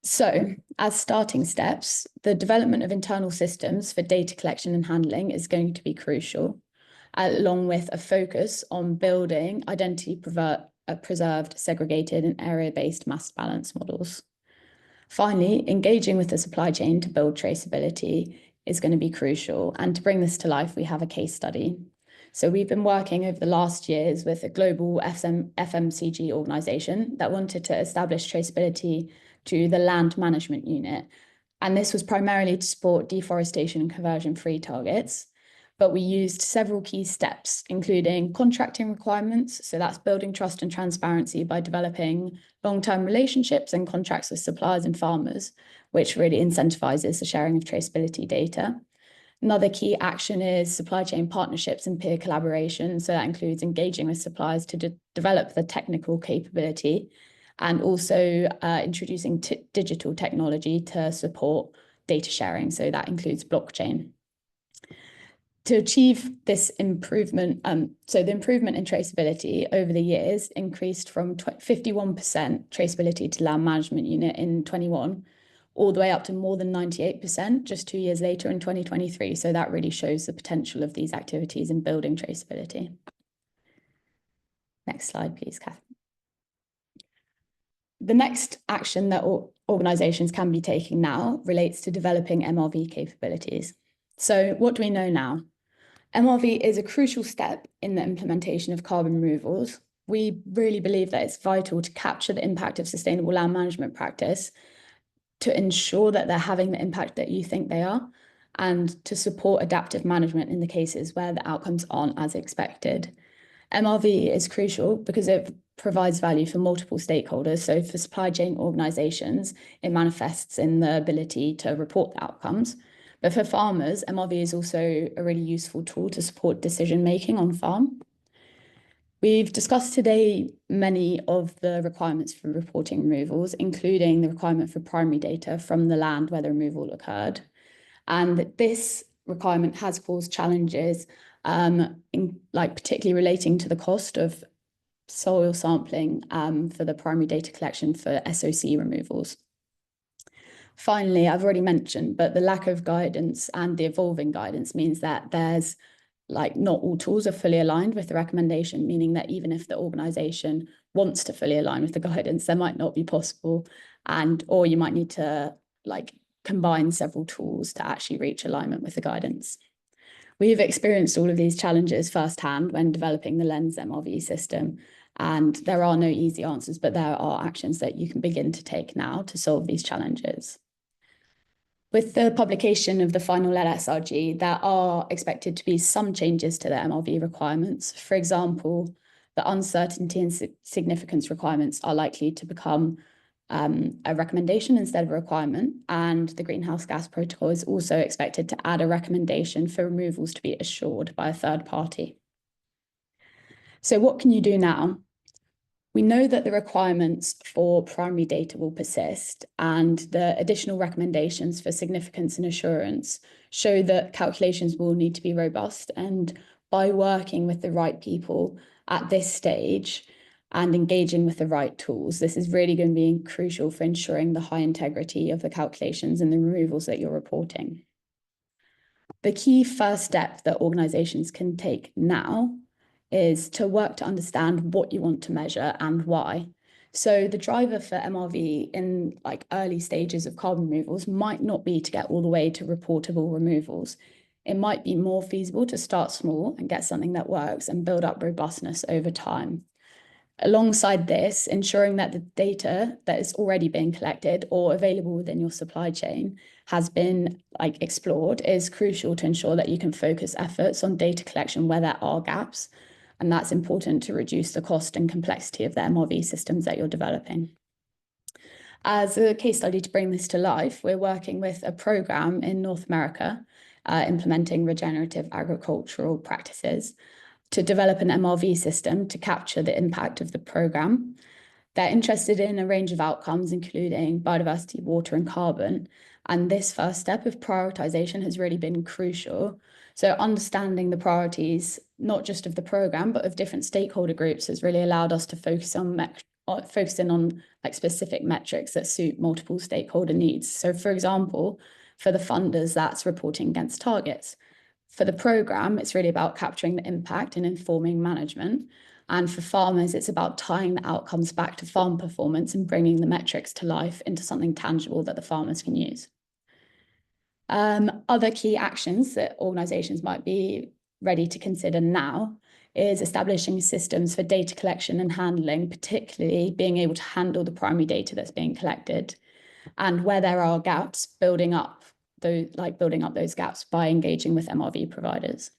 So, as starting steps, the development of internal systems for data collection and handling is going to be crucial, along with a focus on building identity preserved, segregated, and area-based mass balance models. Finally, engaging with the supply chain to build traceability is going to be crucial. And to bring this to life, we have a case study. So we've been working over the last years with a global FMCG organization that wanted to establish traceability to the land management unit. And this was primarily to support deforestation and conversion-free targets. But we used several key steps, including contracting requirements. So that's building trust and transparency by developing long-term relationships and contracts with suppliers and farmers, which really incentivizes the sharing of traceability data. Another key action is supply chain partnerships and peer collaboration. So that includes engaging with suppliers to develop the technical capability and also introducing digital technology to support data sharing. So that includes blockchain. To achieve this improvement, so the improvement in traceability over the years increased from 51% traceability to land management unit in 21, all the way up to more than 98% just 2 years later in 2023. So that really shows the potential of these activities in building traceability. Next slide, please, Catherine. The next action that organisations can be taking now relates to developing MRV capabilities. So what do we know now? MRV is a crucial step in the implementation of carbon removals. We really believe that it's vital to capture the impact of sustainable land management practice to ensure that they're having the impact that you think they are, and to support adaptive management in the cases where the outcomes aren't as expected. MRV is crucial because it provides value for multiple stakeholders. So for supply chain organisations, it manifests in the ability to report the outcomes. But for farmers, MRV is also a really useful tool to support decision-making on farm. We've discussed today many of the requirements for reporting removals, including the requirement for primary data from the land where the removal occurred. And this requirement has caused challenges, particularly relating to the cost of soil sampling for the primary data collection for SOC removals. Finally, I've already mentioned, but the lack of guidance and the evolving guidance means that there's not all tools are fully aligned with the recommendation, meaning that even if the organisation wants to fully align with the guidance, that might not be possible, or you might need to combine several tools to actually reach alignment with the guidance. We've experienced all of these challenges firsthand when developing the Lens MRV system, and there are no easy answers, but there are actions that you can begin to take now to solve these challenges. With the publication of the final LSRG, there are expected to be some changes to the MRV requirements. For example, the uncertainty and significance requirements are likely to become a recommendation instead of a requirement, and the greenhouse gas protocol is also expected to add a recommendation for removals to be assured by a third party. So what can you do now? We know that the requirements for primary data will persist, and the additional recommendations for significance and assurance show that calculations will need to be robust. And by working with the right people at this stage and engaging with the right tools, this is really going to be crucial for ensuring the high integrity of the calculations and the removals that you're reporting. The key first step that organisations can take now is to work to understand what you want to measure and why. So the driver for MRV in early stages of carbon removals might not be to get all the way to reportable removals. It might be more feasible to start small and get something that works and build up robustness over time. Alongside this, ensuring that the data that is already being collected or available within your supply chain has been explored is crucial to ensure that you can focus efforts on data collection where there are gaps. And that's important to reduce the cost and complexity of the MRV systems that you're developing. As a case study to bring this to life, we're working with a program in North America, implementing regenerative agricultural practices to develop an MRV system to capture the impact of the program. They're interested in a range of outcomes, including biodiversity, water, and carbon. And this first step of prioritization has really been crucial. So understanding the priorities, not just of the program, but of different stakeholder groups, has really allowed us to focus in on specific metrics that suit multiple stakeholder needs. So for example, for the funders, that's reporting against targets. For the program, it's really about capturing the impact and informing management. And for farmers, it's about tying the outcomes back to farm performance and bringing the metrics to life into something tangible that the farmers can use. Other key actions that organisations might be ready to consider now is establishing systems for data collection and handling, particularly being able to handle the primary data that's being collected. And where there are gaps, building up those gaps by engaging with MRV providers.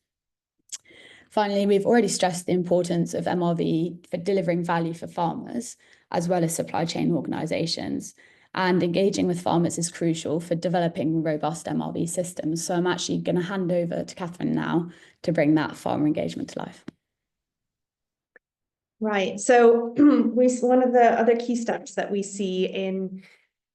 Finally, we've already stressed the importance of MRV for delivering value for farmers, as well as supply chain organisations. And engaging with farmers is crucial for developing robust MRV systems. So I'm actually going to hand over to Catherine now to bring that farmer engagement to life. Right. So one of the other key steps that we see in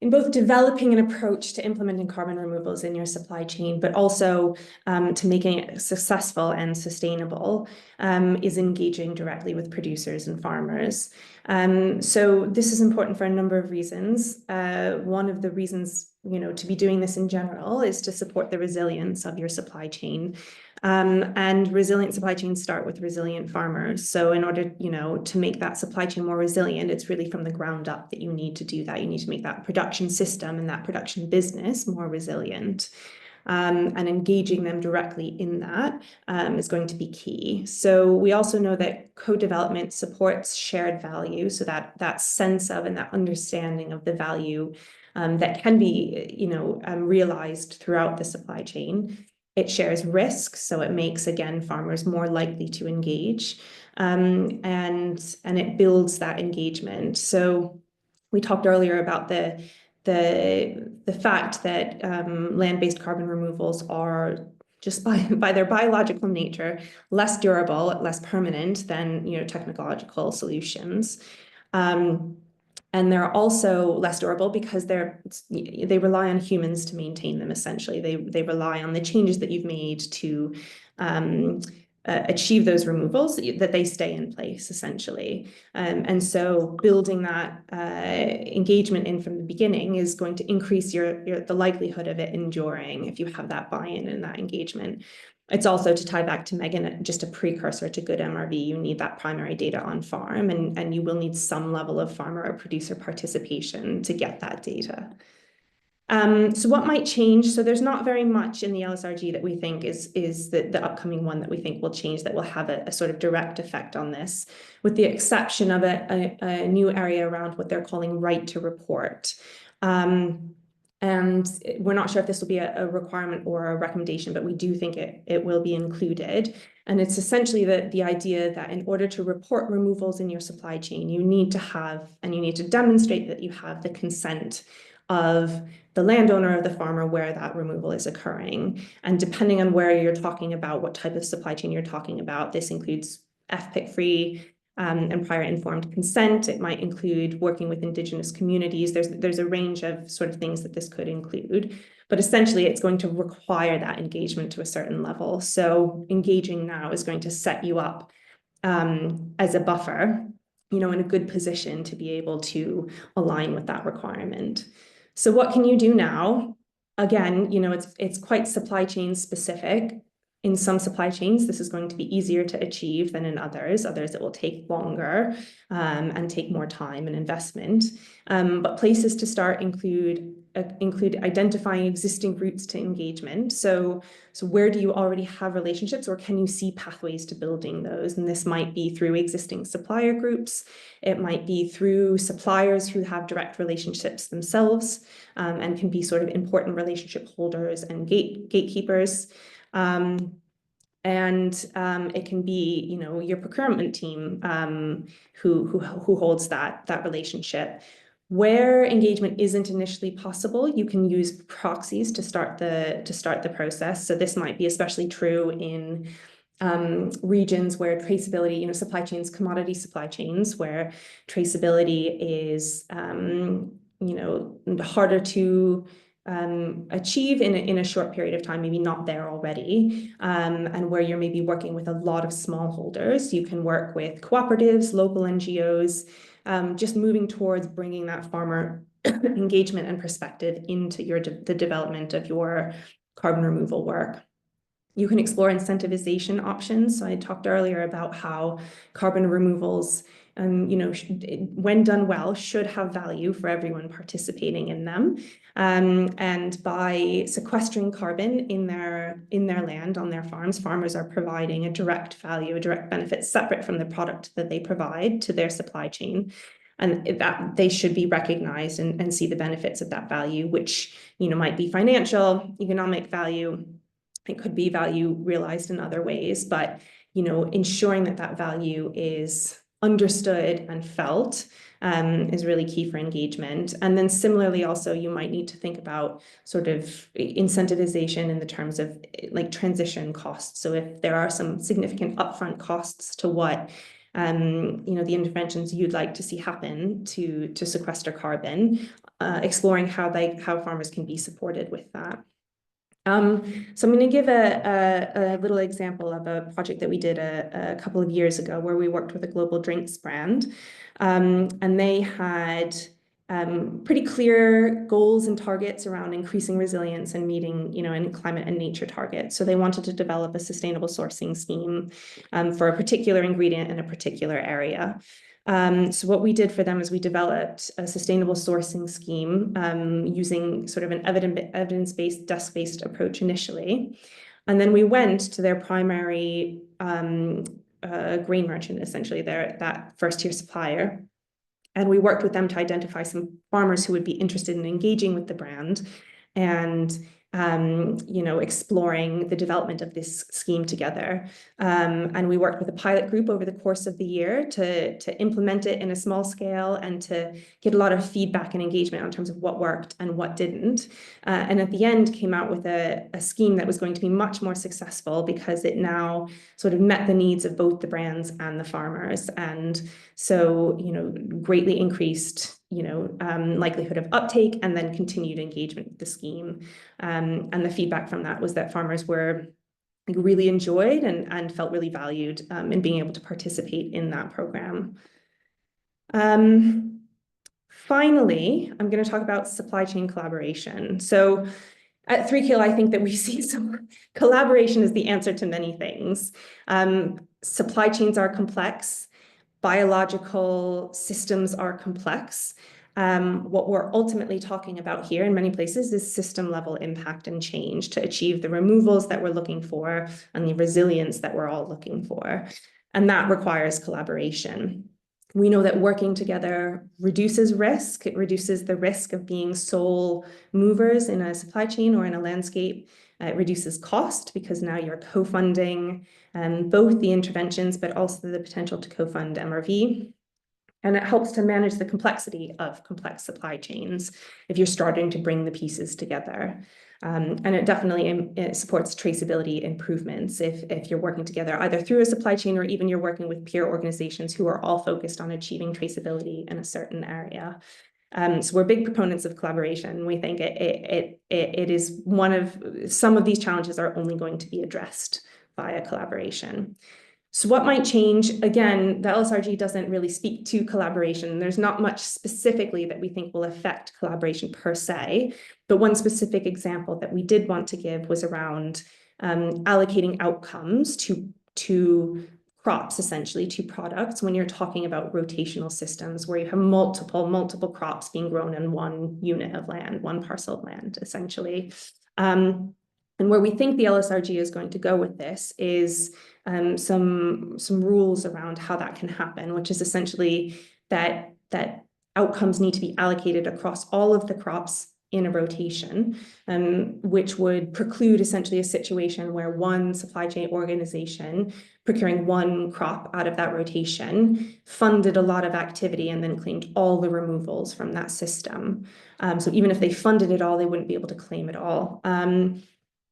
both developing an approach to implementing carbon removals in your supply chain, but also to making it successful and sustainable, is engaging directly with producers and farmers. So this is important for a number of reasons. One of the reasons, to be doing this in general is to support the resilience of your supply chain. And resilient supply chains start with resilient farmers. So in order, to make that supply chain more resilient, it's really from the ground up that you need to do that. You need to make that production system and that production business more resilient. And engaging them directly in that is going to be key. So we also know that co-development supports shared value, so that sense of and that understanding of the value that can be, realized throughout the supply chain. It shares risk, so it makes, again, farmers more likely to engage, and it builds that engagement. So we talked earlier about the fact that land-based carbon removals are just by their biological nature, less durable, less permanent than, technological solutions. And they're also less durable because they rely on humans to maintain them, essentially. They rely on the changes that you've made to achieve those removals, that they stay in place, essentially. And so building that engagement in from the beginning is going to increase the likelihood of it enduring if you have that buy-in and that engagement. It's also, to tie back to Megan, just a precursor to good MRV. You need that primary data on farm, and you will need some level of farmer or producer participation to get that data. So what might change? So there's not very much in the LSRG that we think is the upcoming one that we think will change, that will have a sort of direct effect on this, with the exception of a new area around what they're calling right to report. And we're not sure if this will be a requirement or a recommendation, but we do think it will be included. And it's essentially the idea that in order to report removals in your supply chain, you need to demonstrate that you have the consent of the landowner or the farmer where that removal is occurring. And depending on where you're talking about, what type of supply chain you're talking about, this includes FPIC-free and prior informed consent. It might include working with Indigenous communities. There's a range of sort of things that this could include, but essentially it's going to require that engagement to a certain level. So engaging now is going to set you up as a buffer, in a good position to be able to align with that requirement. So what can you do now? Again, it's quite supply chain specific. In some supply chains, this is going to be easier to achieve than in others. Others, it will take longer and take more time and investment. But places to start include identifying existing routes to engagement. So where do you already have relationships, or can you see pathways to building those? And this might be through existing supplier groups. It might be through suppliers who have direct relationships themselves and can be sort of important relationship holders and gatekeepers. And it can be, your procurement team who holds that relationship. Where engagement isn't initially possible, you can use proxies to start the process. So this might be especially true in regions where traceability, supply chains, commodity supply chains, where traceability is, harder to achieve in a short period of time, maybe not there already, and where you're maybe working with a lot of smallholders. You can work with cooperatives, local NGOs, just moving towards bringing that farmer engagement and perspective into the development of your carbon removal work. You can explore incentivization options. So I talked earlier about how carbon removals, when done well, should have value for everyone participating in them. And by sequestering carbon in their land, on their farms, farmers are providing a direct value, a direct benefit separate from the product that they provide to their supply chain. And that they should be recognized and see the benefits of that value, which, might be financial, economic value. It could be value realized in other ways, but, ensuring that value is understood and felt is really key for engagement. And then similarly, also, you might need to think about sort of incentivization in the terms of like transition costs. So if there are some significant upfront costs to what the interventions you'd like to see happen to sequester carbon, exploring how farmers can be supported with that. So I'm going to give a little example of a project that we did a couple of years ago, where we worked with a global drinks brand, and they had pretty clear goals and targets around increasing resilience and meeting, and climate and nature targets. So they wanted to develop a sustainable sourcing scheme for a particular ingredient in a particular area. So what we did for them is we developed a sustainable sourcing scheme using sort of an evidence-based, desk-based approach initially. And then we went to their primary grain merchant, essentially that first-tier supplier. And we worked with them to identify some farmers who would be interested in engaging with the brand. And exploring the development of this scheme together. And we worked with a pilot group over the course of the year to implement it in a small scale and to get a lot of feedback and engagement in terms of what worked and what didn't. And at the end came out with a scheme that was going to be much more successful because it now sort of met the needs of both the brands and the farmers. And so, greatly increased, likelihood of uptake and then continued engagement with the scheme. And the feedback from that was that farmers were really enjoyed and felt really valued in being able to participate in that program. Finally, I'm going to talk about supply chain collaboration. So at 3Kill, I think that we see some collaboration as the answer to many things. Supply chains are complex. Biological systems are complex. What we're ultimately talking about here in many places is system level impact and change to achieve the removals that we're looking for and the resilience that we're all looking for. And that requires collaboration. We know that working together reduces risk. It reduces the risk of being sole movers in a supply chain or in a landscape. It reduces cost because now you're co-funding both the interventions, but also the potential to co-fund MRV. And it helps to manage the complexity of complex supply chains if you're starting to bring the pieces together. And it definitely supports traceability improvements if you're working together either through a supply chain or even you're working with peer organizations who are all focused on achieving traceability in a certain area. So we're big proponents of collaboration. We think it is some of these challenges are only going to be addressed via collaboration. So what might change? Again, the LSRG doesn't really speak to collaboration. There's not much specifically that we think will affect collaboration per se, but one specific example that we did want to give was around allocating outcomes to crops, essentially, to products when you're talking about rotational systems where you have multiple crops being grown in one unit of land, one parcel of land, essentially. And where we think the LSRG is going to go with this is some rules around how that can happen, which is essentially that outcomes need to be allocated across all of the crops in a rotation, which would preclude essentially a situation where one supply chain organization procuring one crop out of that rotation funded a lot of activity and then claimed all the removals from that system. So even if they funded it all, they wouldn't be able to claim it all.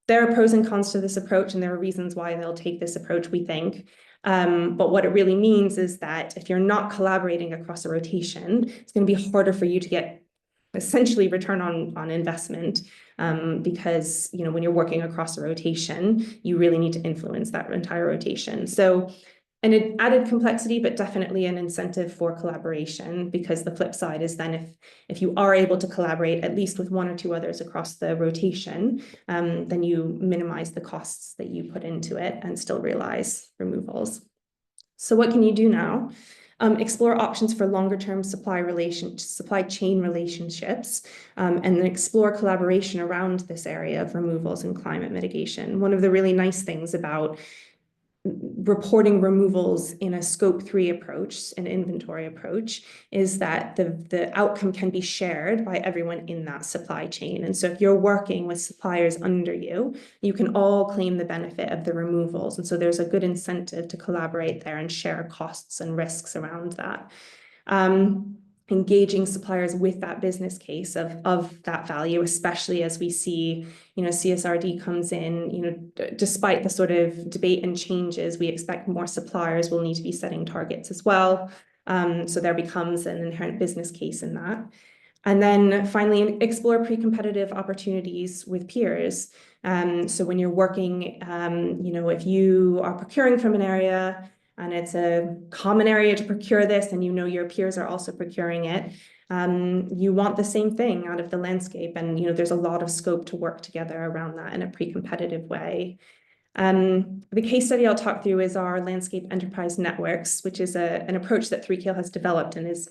There are pros and cons to this approach, and there are reasons why they'll take this approach, we think. But what it really means is that if you're not collaborating across a rotation, it's going to be harder for you to get essentially return on investment because when you're working across a rotation, you really need to influence that entire rotation. So an added complexity, but definitely an incentive for collaboration, because the flip side is then if you are able to collaborate at least with one or two others across the rotation, then you minimize the costs that you put into it and still realize removals. So what can you do now? Explore options for longer-term supply chain relationships, and then explore collaboration around this area of removals and climate mitigation. One of the really nice things about reporting removals in a scope 3 approach, an inventory approach, is that the outcome can be shared by everyone in that supply chain. And so if you're working with suppliers under you, you can all claim the benefit of the removals. And so there's a good incentive to collaborate there and share costs and risks around that. Engaging suppliers with that business case of that value, especially as we see, CSRD comes in, despite the sort of debate and changes, we expect more suppliers will need to be setting targets as well. So there becomes an inherent business case in that. And then finally, explore pre-competitive opportunities with peers. So when you're working, if you are procuring from an area, and it's a common area to procure this, and your peers are also procuring it, you want the same thing out of the landscape. And there's a lot of scope to work together around that in a pre-competitive way. The case study I'll talk through is our landscape enterprise networks, which is an approach that 3Kill has developed and is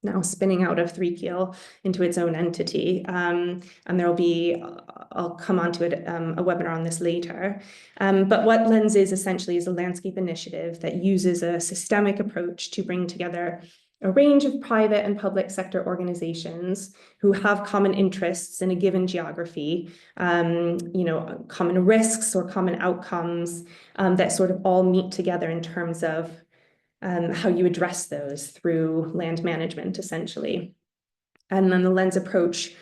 now spinning out of 3Kill into its own entity. And there'll be, I'll come on to it, a webinar on this later. But what Lens is essentially is a landscape initiative that uses a systemic approach to bring together a range of private and public sector organizations who have common interests in a given geography, common risks or common outcomes that sort of all meet together in terms of how you address those through land management, essentially. And then the lens approach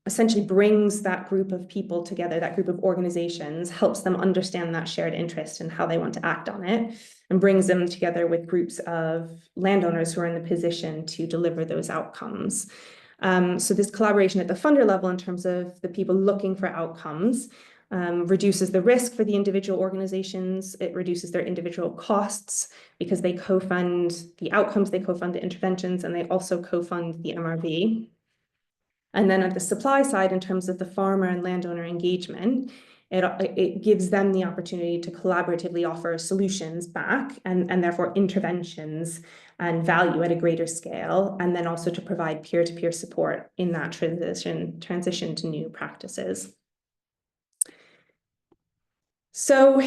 essentially brings that group of people together, that group of organizations, helps them understand that shared interest and how they want to act on it, and brings them together with groups of landowners who are in the position to deliver those outcomes. So this collaboration at the funder level in terms of the people looking for outcomes reduces the risk for the individual organizations. It reduces their individual costs because they co-fund the outcomes, they co-fund the interventions, and they also co-fund the MRV. And then at the supply side, in terms of the farmer and landowner engagement, it gives them the opportunity to collaboratively offer solutions back and therefore interventions and value at a greater scale, and then also to provide peer-to-peer support in that transition to new practices. So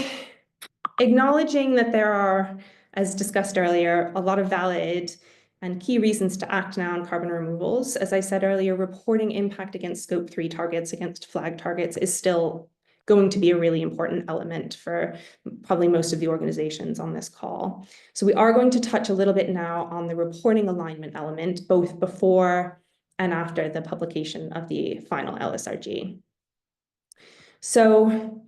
acknowledging that there are, as discussed earlier, a lot of valid and key reasons to act now on carbon removals. As I said earlier, reporting impact against Scope 3 targets, against flag targets, is still going to be a really important element for probably most of the organizations on this call. So we are going to touch a little bit now on the reporting alignment element, both before and after the publication of the final LSRG. So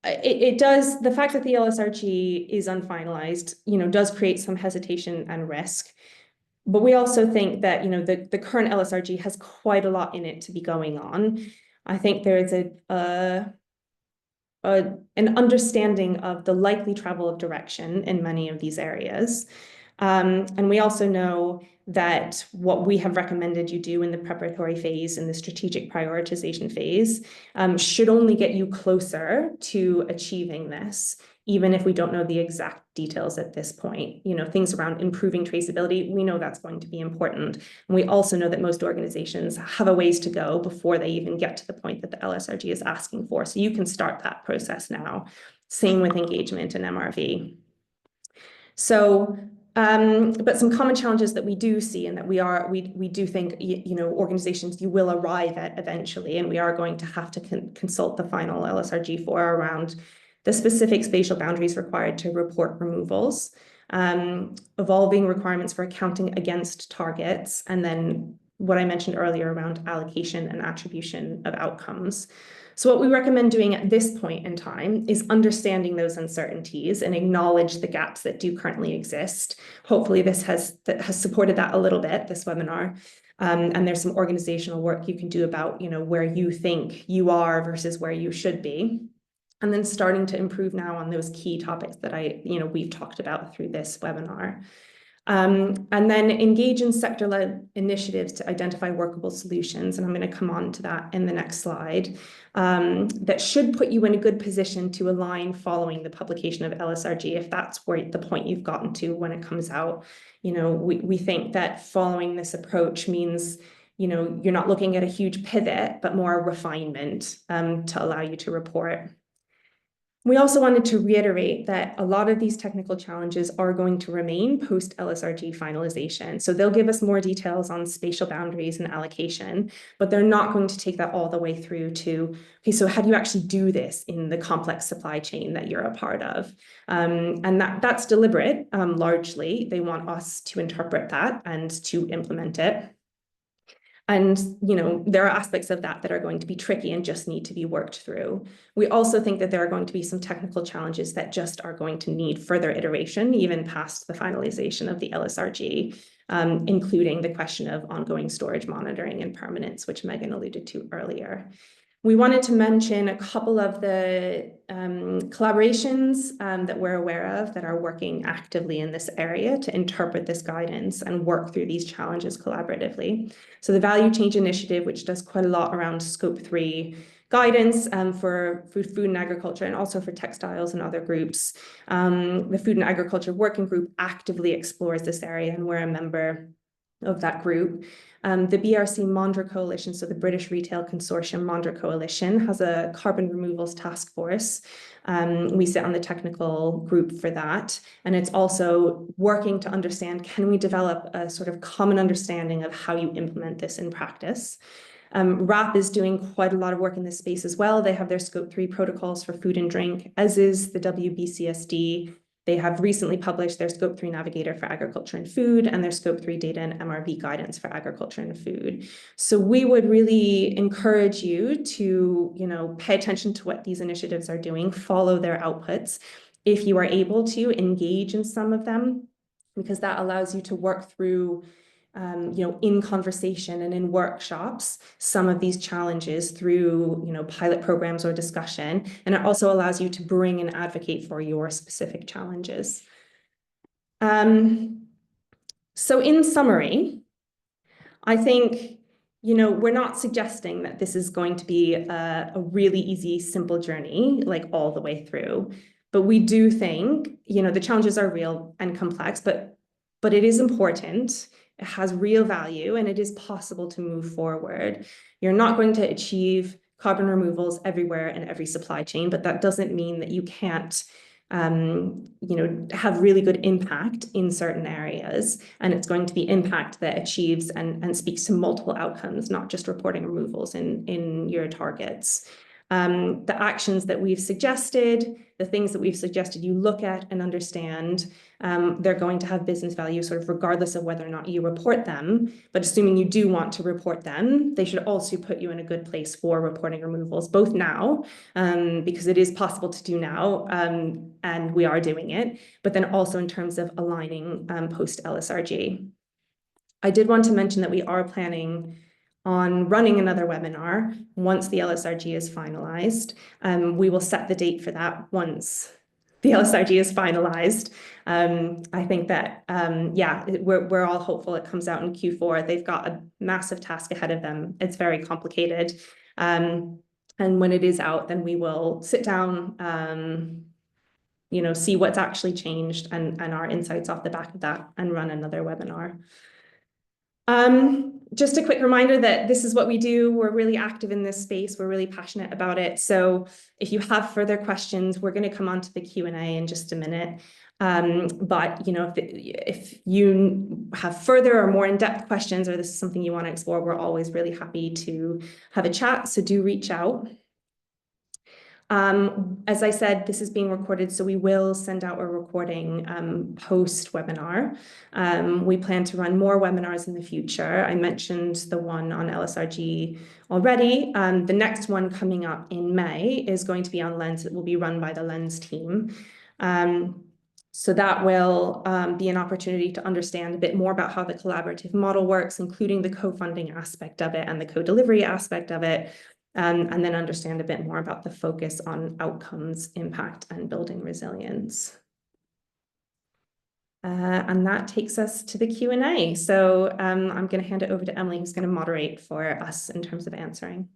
the fact that the LSRG is unfinalized, does create some hesitation and risk. But we also think that, the current LSRG has quite a lot in it to be going on. I think there is an understanding of the likely travel of direction in many of these areas. And we also know that what we have recommended you do in the preparatory phase, in the strategic prioritization phase, should only get you closer to achieving this, even if we don't know the exact details at this point. Things around improving traceability, we know that's going to be important. And we also know that most organizations have a ways to go before they even get to the point that the LSRG is asking for. So you can start that process now. Same with engagement and MRV. So, but some common challenges that we do see and that we do think, organizations you will arrive at eventually, and we are going to have to consult the final LSRG for around the specific spatial boundaries required to report removals, evolving requirements for accounting against targets, and then what I mentioned earlier around allocation and attribution of outcomes. So what we recommend doing at this point in time is understanding those uncertainties and acknowledge the gaps that do currently exist. Hopefully this has supported that a little bit, this webinar. And there's some organizational work you can do about, where you think you are versus where you should be. And then starting to improve now on those key topics that we've talked about through this webinar. And then engage in sector-led initiatives to identify workable solutions. And I'm going to come on to that in the next slide. That should put you in a good position to align following the publication of LSRG, if that's where the point you've gotten to when it comes out. We think that following this approach means, you're not looking at a huge pivot, but more refinement to allow you to report. We also wanted to reiterate that a lot of these technical challenges are going to remain post-LSRG finalization. So they'll give us more details on spatial boundaries and allocation, but they're not going to take that all the way through to, okay, so how do you actually do this in the complex supply chain that you're a part of? And that's deliberate, largely. They want us to interpret that and to implement it. And, there are aspects of that are going to be tricky and just need to be worked through. We also think that there are going to be some technical challenges that just are going to need further iteration, even past the finalization of the LSRG, including the question of ongoing storage monitoring and permanence, which Megan alluded to earlier. We wanted to mention a couple of the collaborations that we're aware of that are working actively in this area to interpret this guidance and work through these challenges collaboratively. So the Value Change Initiative, which does quite a lot around Scope 3 guidance for food and agriculture, and also for textiles and other groups. The Food and Agriculture Working Group actively explores this area, and we're a member of that group. The BRC Mondra Coalition, so the British Retail Consortium Mondra Coalition, has a carbon removals task force. We sit on the technical group for that. And it's also working to understand, can we develop a sort of common understanding of how you implement this in practice? RAP is doing quite a lot of work in this space as well. They have their Scope 3 protocols for food and drink, as is the WBCSD. They have recently published their Scope 3 Navigator for Agriculture and Food and their Scope 3 Data and MRV Guidance for Agriculture and Food. So we would really encourage you to, pay attention to what these initiatives are doing, follow their outputs. If you are able to engage in some of them, because that allows you to work through in conversation and in workshops, some of these challenges through, pilot programs or discussion. And it also allows you to bring and advocate for your specific challenges. So in summary, I think, we're not suggesting that this is going to be a really easy, simple journey, like all the way through. But we do think, the challenges are real and complex, but it is important. It has real value and it is possible to move forward. You're not going to achieve carbon removals everywhere in every supply chain, but that doesn't mean that you can't, have really good impact in certain areas. And it's going to be impact that achieves and speaks to multiple outcomes, not just reporting removals in your targets. The actions that we've suggested, the things that we've suggested you look at and understand, they're going to have business value sort of regardless of whether or not you report them. But assuming you do want to report them, they should also put you in a good place for reporting removals, both now, because it is possible to do now, and we are doing it, but then also in terms of aligning post LSRG. I did want to mention that we are planning on running another webinar once the LSRG is finalized. We will set the date for that once the LSRG is finalized. I think that, we're all hopeful it comes out in Q4. They've got a massive task ahead of them. It's very complicated. And when it is out, then we will sit down, see what's actually changed and our insights off the back of that and run another webinar. Just a quick reminder that this is what we do. We're really active in this space. We're really passionate about it. So if you have further questions, we're going to come on to the Q&A in just a minute. But if you have further or more in-depth questions, or this is something you want to explore, we're always really happy to have a chat. So do reach out. As I said, this is being recorded, so we will send out a recording post-webinar. We plan to run more webinars in the future. I mentioned the one on LSRG already. The next one coming up in May is going to be on Lens. It will be run by the Lens team. So that will be an opportunity to understand a bit more about how the collaborative model works, including the co-funding aspect of it and the co-delivery aspect of it. And then understand a bit more about the focus on outcomes, impact, and building resilience. And that takes us to the Q&A. So I'm going to hand it over to Emily, who's going to moderate for us in terms of answering.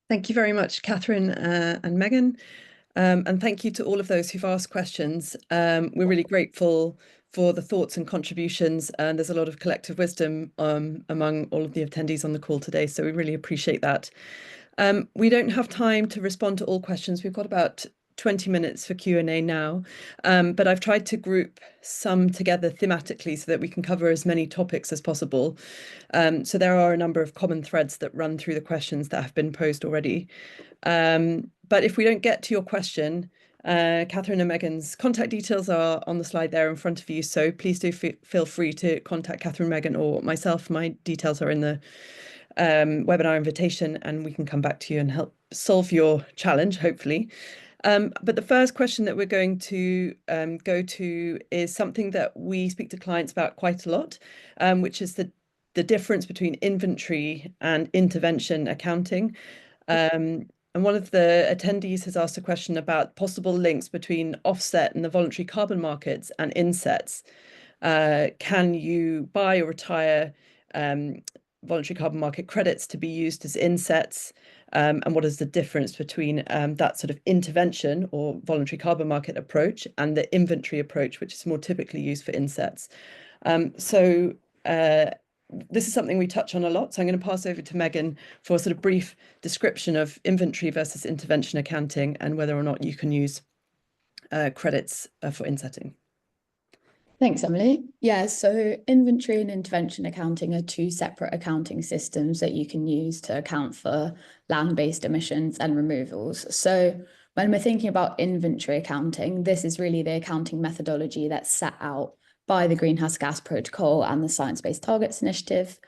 Thank you very much, Catherine and Megan. And thank you to all of those who've asked questions. We're really grateful for the thoughts and contributions, and there's a lot of collective wisdom among all of the attendees on the call today, so we really appreciate that. We don't have time to respond to all questions. We've got about 20 minutes for Q&A now, but I've tried to group some together thematically so that we can cover as many topics as possible. So there are a number of common threads that run through the questions that have been posed already. But if we don't get to your question, Catherine and Megan's contact details are on the slide there in front of you, so please do feel free to contact Catherine, Megan, or myself. My details are in the webinar invitation, and we can come back to you and help solve your challenge, hopefully. But the first question that we're going to go to is something that we speak to clients about quite a lot, which is the difference between inventory and intervention accounting. And one of the attendees has asked a question about possible links between offset and the voluntary carbon markets and insets. Can you buy or retire voluntary carbon market credits to be used as insets? And what is the difference between that sort of intervention or voluntary carbon market approach and the inventory approach, which is more typically used for insets? So this is something we touch on a lot. So I'm going to pass over to Megan for a sort of brief description of inventory versus intervention accounting and whether or not you can use credits for insetting. Thanks, Emily. Yeah, so inventory and intervention accounting are two separate accounting systems that you can use to account for land-based emissions and removals. So when we're thinking about inventory accounting, this is really the accounting methodology that's set out by the Greenhouse Gas Protocol and the Science Based Targets Initiative.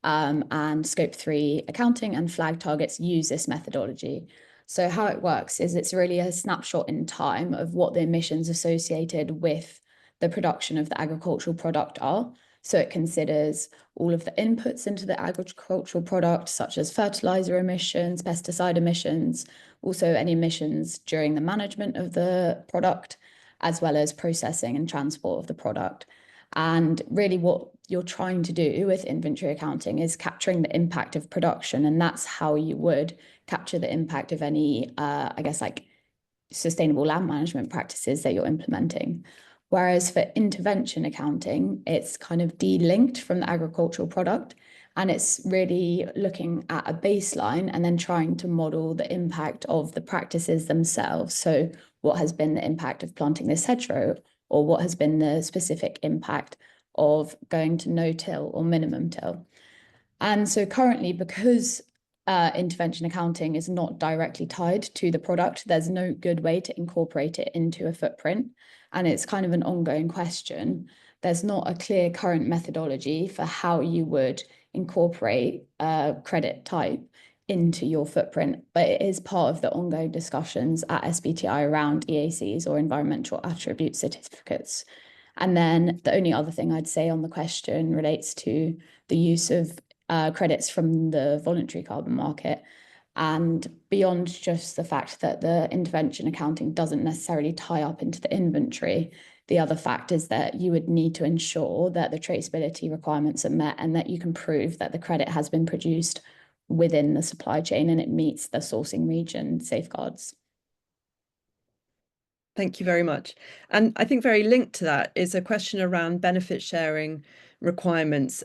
And Scope 3 accounting and flag targets use this methodology. So how it works is it's really a snapshot in time of what the emissions associated with the production of the agricultural product are. So it considers all of the inputs into the agricultural product, such as fertilizer emissions, pesticide emissions, also any emissions during the management of the product, as well as processing and transport of the product. And really what you're trying to do with inventory accounting is capturing the impact of production. And that's how you would capture the impact of any, I guess, like sustainable land management practices that you're implementing. Whereas for intervention accounting, it's kind of de-linked from the agricultural product. And it's really looking at a baseline and then trying to model the impact of the practices themselves. So what has been the impact of planting this hedgerow, or what has been the specific impact of going to no-till or minimum till. And so currently, because intervention accounting is not directly tied to the product, there's no good way to incorporate it into a footprint. And it's kind of an ongoing question. There's not a clear current methodology for how you would incorporate a credit type into your footprint, but it is part of the ongoing discussions at SBTi around EACs or environmental attribute certificates. And then the only other thing I'd say on the question relates to the use of credits from the voluntary carbon market. And beyond just the fact that the intervention accounting doesn't necessarily tie up into the inventory, the other fact is that you would need to ensure that the traceability requirements are met and that you can prove that the credit has been produced within the supply chain and it meets the sourcing region safeguards. Thank you very much. And I think very linked to that is a question around benefit sharing requirements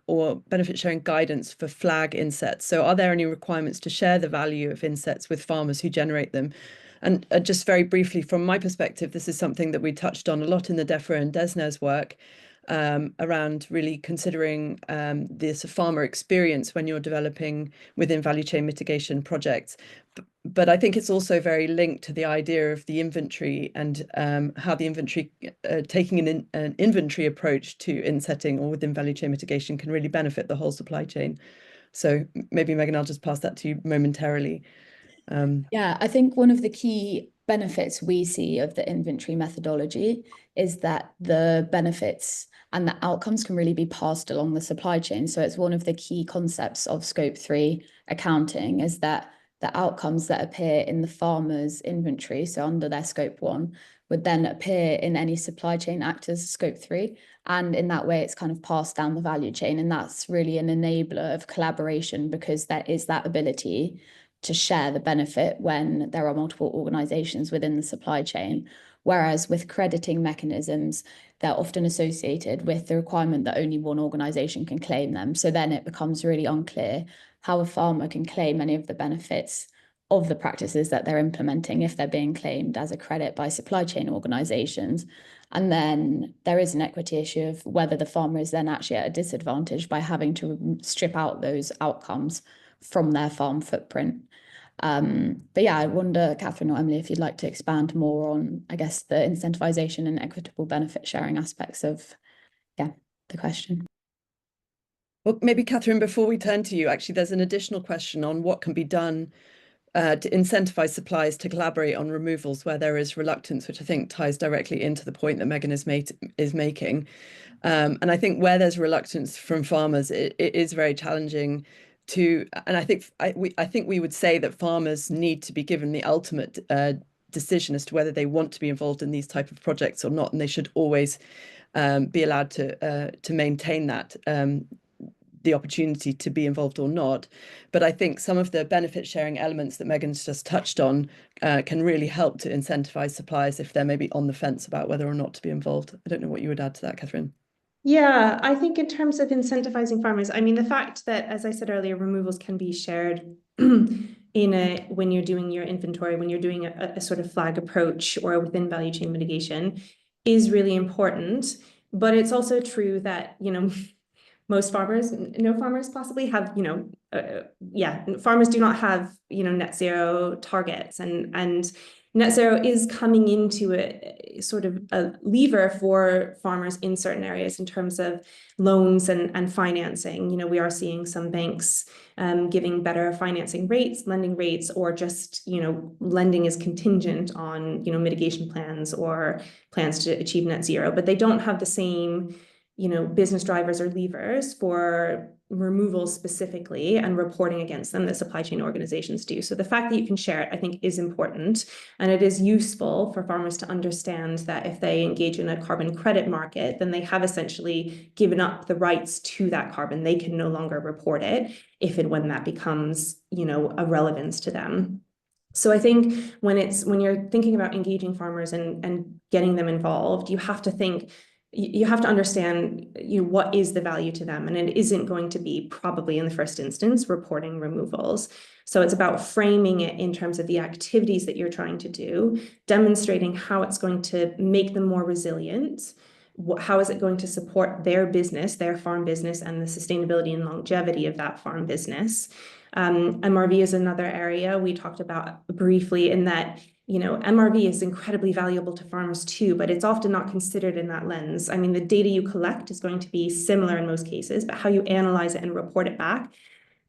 or benefit sharing guidance for flag insets. So are there any requirements to share the value of insets with farmers who generate them? And just very briefly, from my perspective, this is something that we touched on a lot in the DEFRA and DESNE's work around really considering this farmer experience when you're developing within value chain mitigation projects. But I think it's also very linked to the idea of the inventory and how the inventory, taking an inventory approach to insetting or within value chain mitigation can really benefit the whole supply chain. So maybe, Megan, I'll just pass that to you momentarily. Yeah, I think one of the key benefits we see of the inventory methodology is that the benefits and the outcomes can really be passed along the supply chain. So it's one of the key concepts of Scope 3 accounting is that the outcomes that appear in the farmer's inventory, so under their Scope 1, would then appear in any supply chain actors Scope 3. And in that way, it's kind of passed down the value chain. And that's really an enabler of collaboration because there is that ability to share the benefit when there are multiple organizations within the supply chain. Whereas with crediting mechanisms, they're often associated with the requirement that only one organization can claim them. So then it becomes really unclear how a farmer can claim any of the benefits of the practices that they're implementing if they're being claimed as a credit by supply chain organizations. And then there is an equity issue of whether the farmer is then actually at a disadvantage by having to strip out those outcomes from their farm footprint. But yeah, I wonder, Catherine or Emily, if you'd like to expand more on, I guess, the incentivization and equitable benefit sharing aspects of, the question. Well, maybe, Catherine, before we turn to you, actually, there's an additional question on what can be done to incentivize suppliers to collaborate on removals where there is reluctance, which I think ties directly into the point that Megan is making. And I think where there's reluctance from farmers, it is very challenging to, and I think we would say that farmers need to be given the ultimate decision as to whether they want to be involved in these type of projects or not, and they should always be allowed to maintain that the opportunity to be involved or not. But I think some of the benefit sharing elements that Megan's just touched on can really help to incentivize suppliers if they're maybe on the fence about whether or not to be involved. I don't know what you would add to that, Catherine. Yeah, I think in terms of incentivizing farmers, I mean, the fact that, as I said earlier, removals can be shared when you're doing your inventory, when you're doing a sort of flag approach or within value chain mitigation is really important. But it's also true that, most farmers, no farmers possibly have, farmers do not have, net zero targets, and net zero is coming into a sort of a lever for farmers in certain areas in terms of loans and financing. We are seeing some banks giving better financing rates, lending rates, or just, lending is contingent on, mitigation plans or plans to achieve net zero, but they don't have the same business drivers or levers for removal specifically and reporting against them that supply chain organizations do. So the fact that you can share it, I think, is important. And it is useful for farmers to understand that if they engage in a carbon credit market, then they have essentially given up the rights to that carbon. They can no longer report it if and when that becomes, a relevance to them. So I think when you're thinking about engaging farmers and getting them involved, you have to understand what is the value to them, and it isn't going to be probably in the first instance reporting removals. So it's about framing it in terms of the activities that you're trying to do, demonstrating how it's going to make them more resilient, how is it going to support their business, their farm business, and the sustainability and longevity of that farm business. MRV is another area we talked about briefly, in that MRV is incredibly valuable to farmers too, but it's often not considered in that lens. I mean, the data you collect is going to be similar in most cases, but how you analyze it and report it back,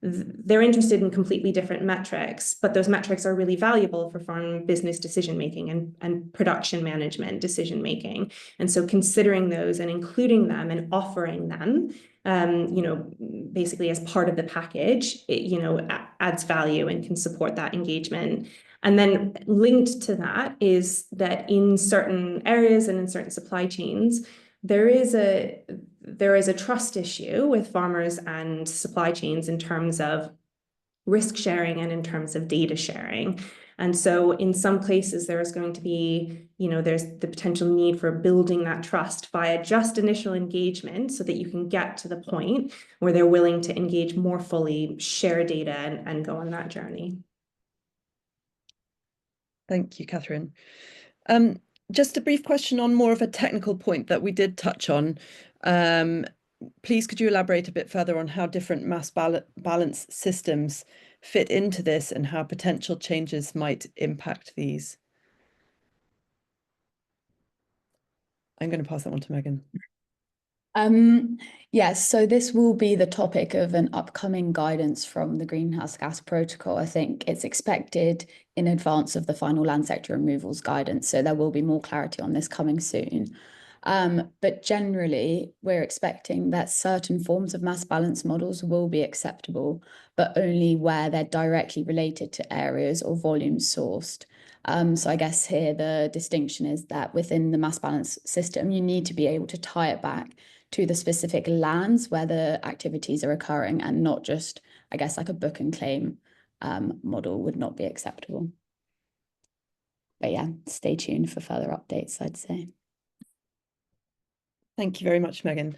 they're interested in completely different metrics, but those metrics are really valuable for farm business decision-making and production management decision-making. And so considering those and including them and offering them, basically as part of the package, it, adds value and can support that engagement. And then linked to that is that in certain areas and in certain supply chains, there is a trust issue with farmers and supply chains in terms of risk sharing and in terms of data sharing. And so in some places, there is going to be, there's the potential need for building that trust via just initial engagement so that you can get to the point where they're willing to engage more fully, share data, and go on that journey. Thank you, Catherine. Just a brief question on more of a technical point that we did touch on. Please, could you elaborate a bit further on how different mass balance systems fit into this and how potential changes might impact these? I'm going to pass that on to Megan. Yes, so this will be the topic of an upcoming guidance from the Greenhouse Gas Protocol. I think it's expected in advance of the final land sector removals guidance, so there will be more clarity on this coming soon. But generally, we're expecting that certain forms of mass balance models will be acceptable, but only where they're directly related to areas or volumes sourced. So I guess here the distinction is that within the mass balance system, you need to be able to tie it back to the specific lands where the activities are occurring, and not just, I guess, like a book and claim model would not be acceptable. But yeah, stay tuned for further updates, I'd say. Thank you very much, Megan.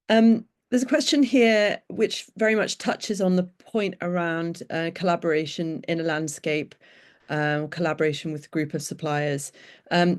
There's a question here which very much touches on the point around collaboration in a landscape, collaboration with a group of suppliers.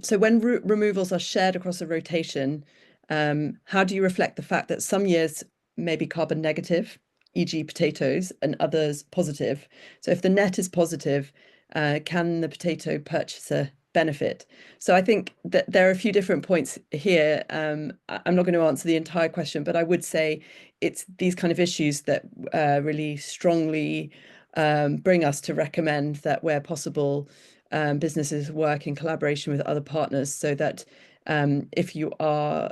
So when removals are shared across a rotation, how do you reflect the fact that some years may be carbon negative, e.g. potatoes, and others positive? So if the net is positive, can the potato purchaser benefit? So I think that there are a few different points here. I'm not going to answer the entire question, but I would say it's these kind of issues that really strongly bring us to recommend that where possible, businesses work in collaboration with other partners, so that if you are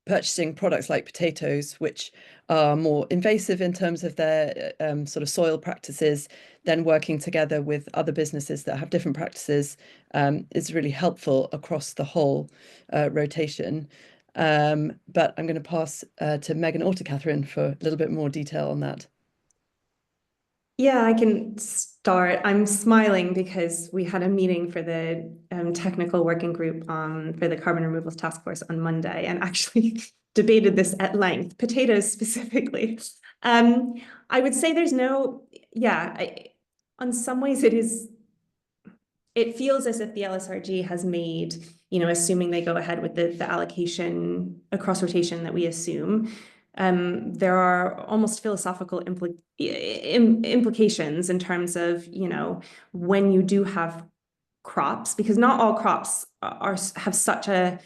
purchasing products like potatoes, which are more invasive in terms of their sort of soil practices, then working together with other businesses that have different practices is really helpful across the whole rotation. But I'm going to pass to Megan or to Catherine for a little bit more detail on that. Yeah, I can start. I'm smiling because we had a meeting for the technical working group for the carbon removals task force on Monday, and actually debated this at length, potatoes specifically. I would say there's no, on some ways it feels as if the LSRG has made, assuming they go ahead with the allocation across rotation that we assume, there are almost philosophical implications in terms of, when you do have crops, because not all crops have such a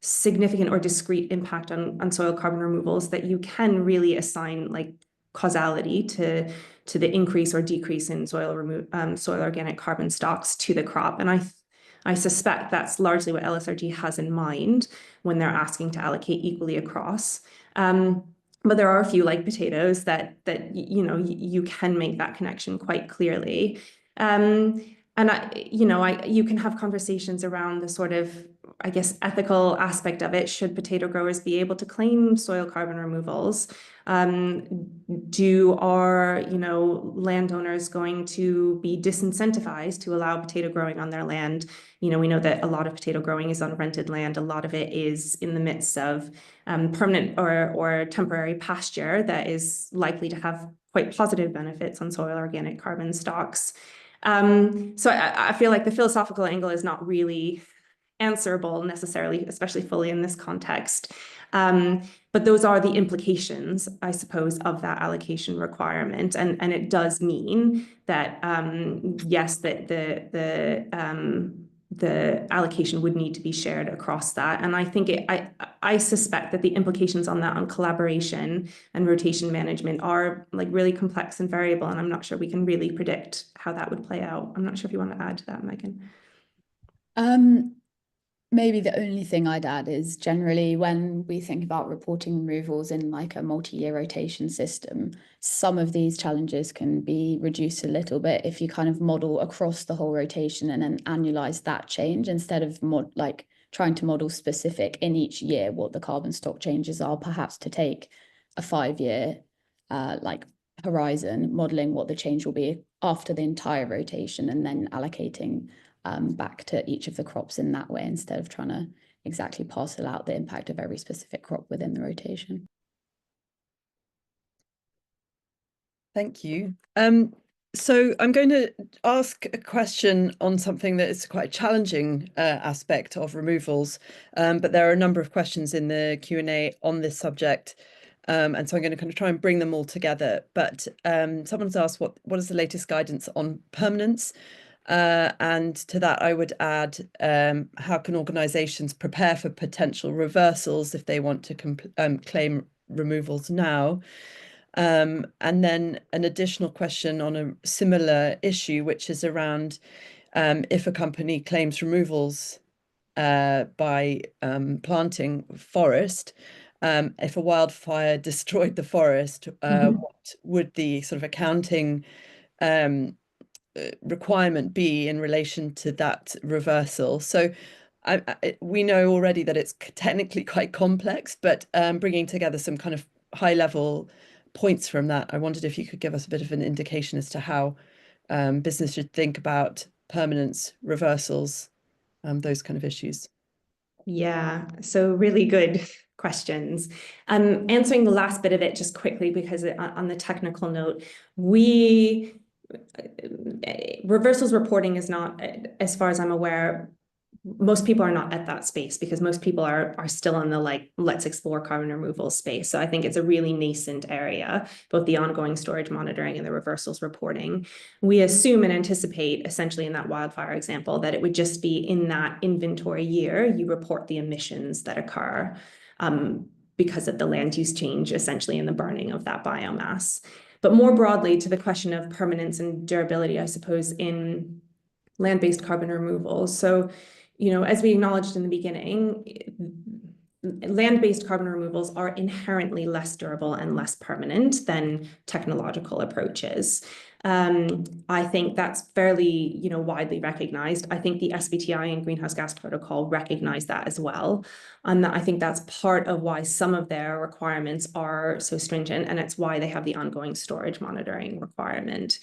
significant or discrete impact on soil carbon removals that you can really assign like causality to the increase or decrease in soil organic carbon stocks to the crop. And I suspect that's largely what LSRG has in mind when they're asking to allocate equally across. But there are a few like potatoes that you can make that connection quite clearly. And you can have conversations around the sort of, I guess, ethical aspect of it. Should potato growers be able to claim soil carbon removals? Are landowners going to be disincentivized to allow potato growing on their land? We know that a lot of potato growing is on rented land. A lot of it is in the midst of permanent or temporary pasture that is likely to have quite positive benefits on soil organic carbon stocks. So I feel like the philosophical angle is not really answerable necessarily, especially fully in this context. But those are the implications, I suppose, of that allocation requirement. And it does mean that, yes, that the allocation would need to be shared across that. And I think I suspect that the implications on that, on collaboration and rotation management, are like really complex and variable. And I'm not sure we can really predict how that would play out. I'm not sure if you want to add to that, Megan. Maybe the only thing I'd add is generally when we think about reporting removals in like a multi-year rotation system, some of these challenges can be reduced a little bit if you kind of model across the whole rotation and then annualize that change instead of trying to model specific in each year what the carbon stock changes are, perhaps to take a 5-year horizon, modeling what the change will be after the entire rotation and then allocating back to each of the crops in that way instead of trying to exactly parcel out the impact of every specific crop within the rotation. Thank you. So I'm going to ask a question on something that is quite a challenging aspect of removals, but there are a number of questions in the Q&A on this subject. And so I'm going to kind of try and bring them all together. But someone's asked what is the latest guidance on permanence? And to that, I would add, how can organisations prepare for potential reversals if they want to claim removals now? And then an additional question on a similar issue, which is around if a company claims removals by planting forest, if a wildfire destroyed the forest, what would the sort of accounting requirement be in relation to that reversal? So we know already that it's technically quite complex, but bringing together some kind of high level points from that, I wondered if you could give us a bit of an indication as to how business should think about permanence, reversals, those kind of issues. Yeah, so really good questions. Answering the last bit of it just quickly, because on the technical note, reversals reporting is not, as far as I'm aware, most people are not at that space because most people are still in the let's explore carbon removal space. So I think it's a really nascent area, both the ongoing storage monitoring and the reversals reporting. We assume and anticipate, essentially in that wildfire example, that it would just be in that inventory year, you report the emissions that occur because of the land use change, essentially in the burning of that biomass. But more broadly, to the question of permanence and durability, I suppose, in land-based carbon removal. So, as we acknowledged in the beginning, land-based carbon removals are inherently less durable and less permanent than technological approaches. I think that's fairly, widely recognized. I think the SBTi and Greenhouse Gas Protocol recognize that as well. And I think that's part of why some of their requirements are so stringent, and it's why they have the ongoing storage monitoring requirement.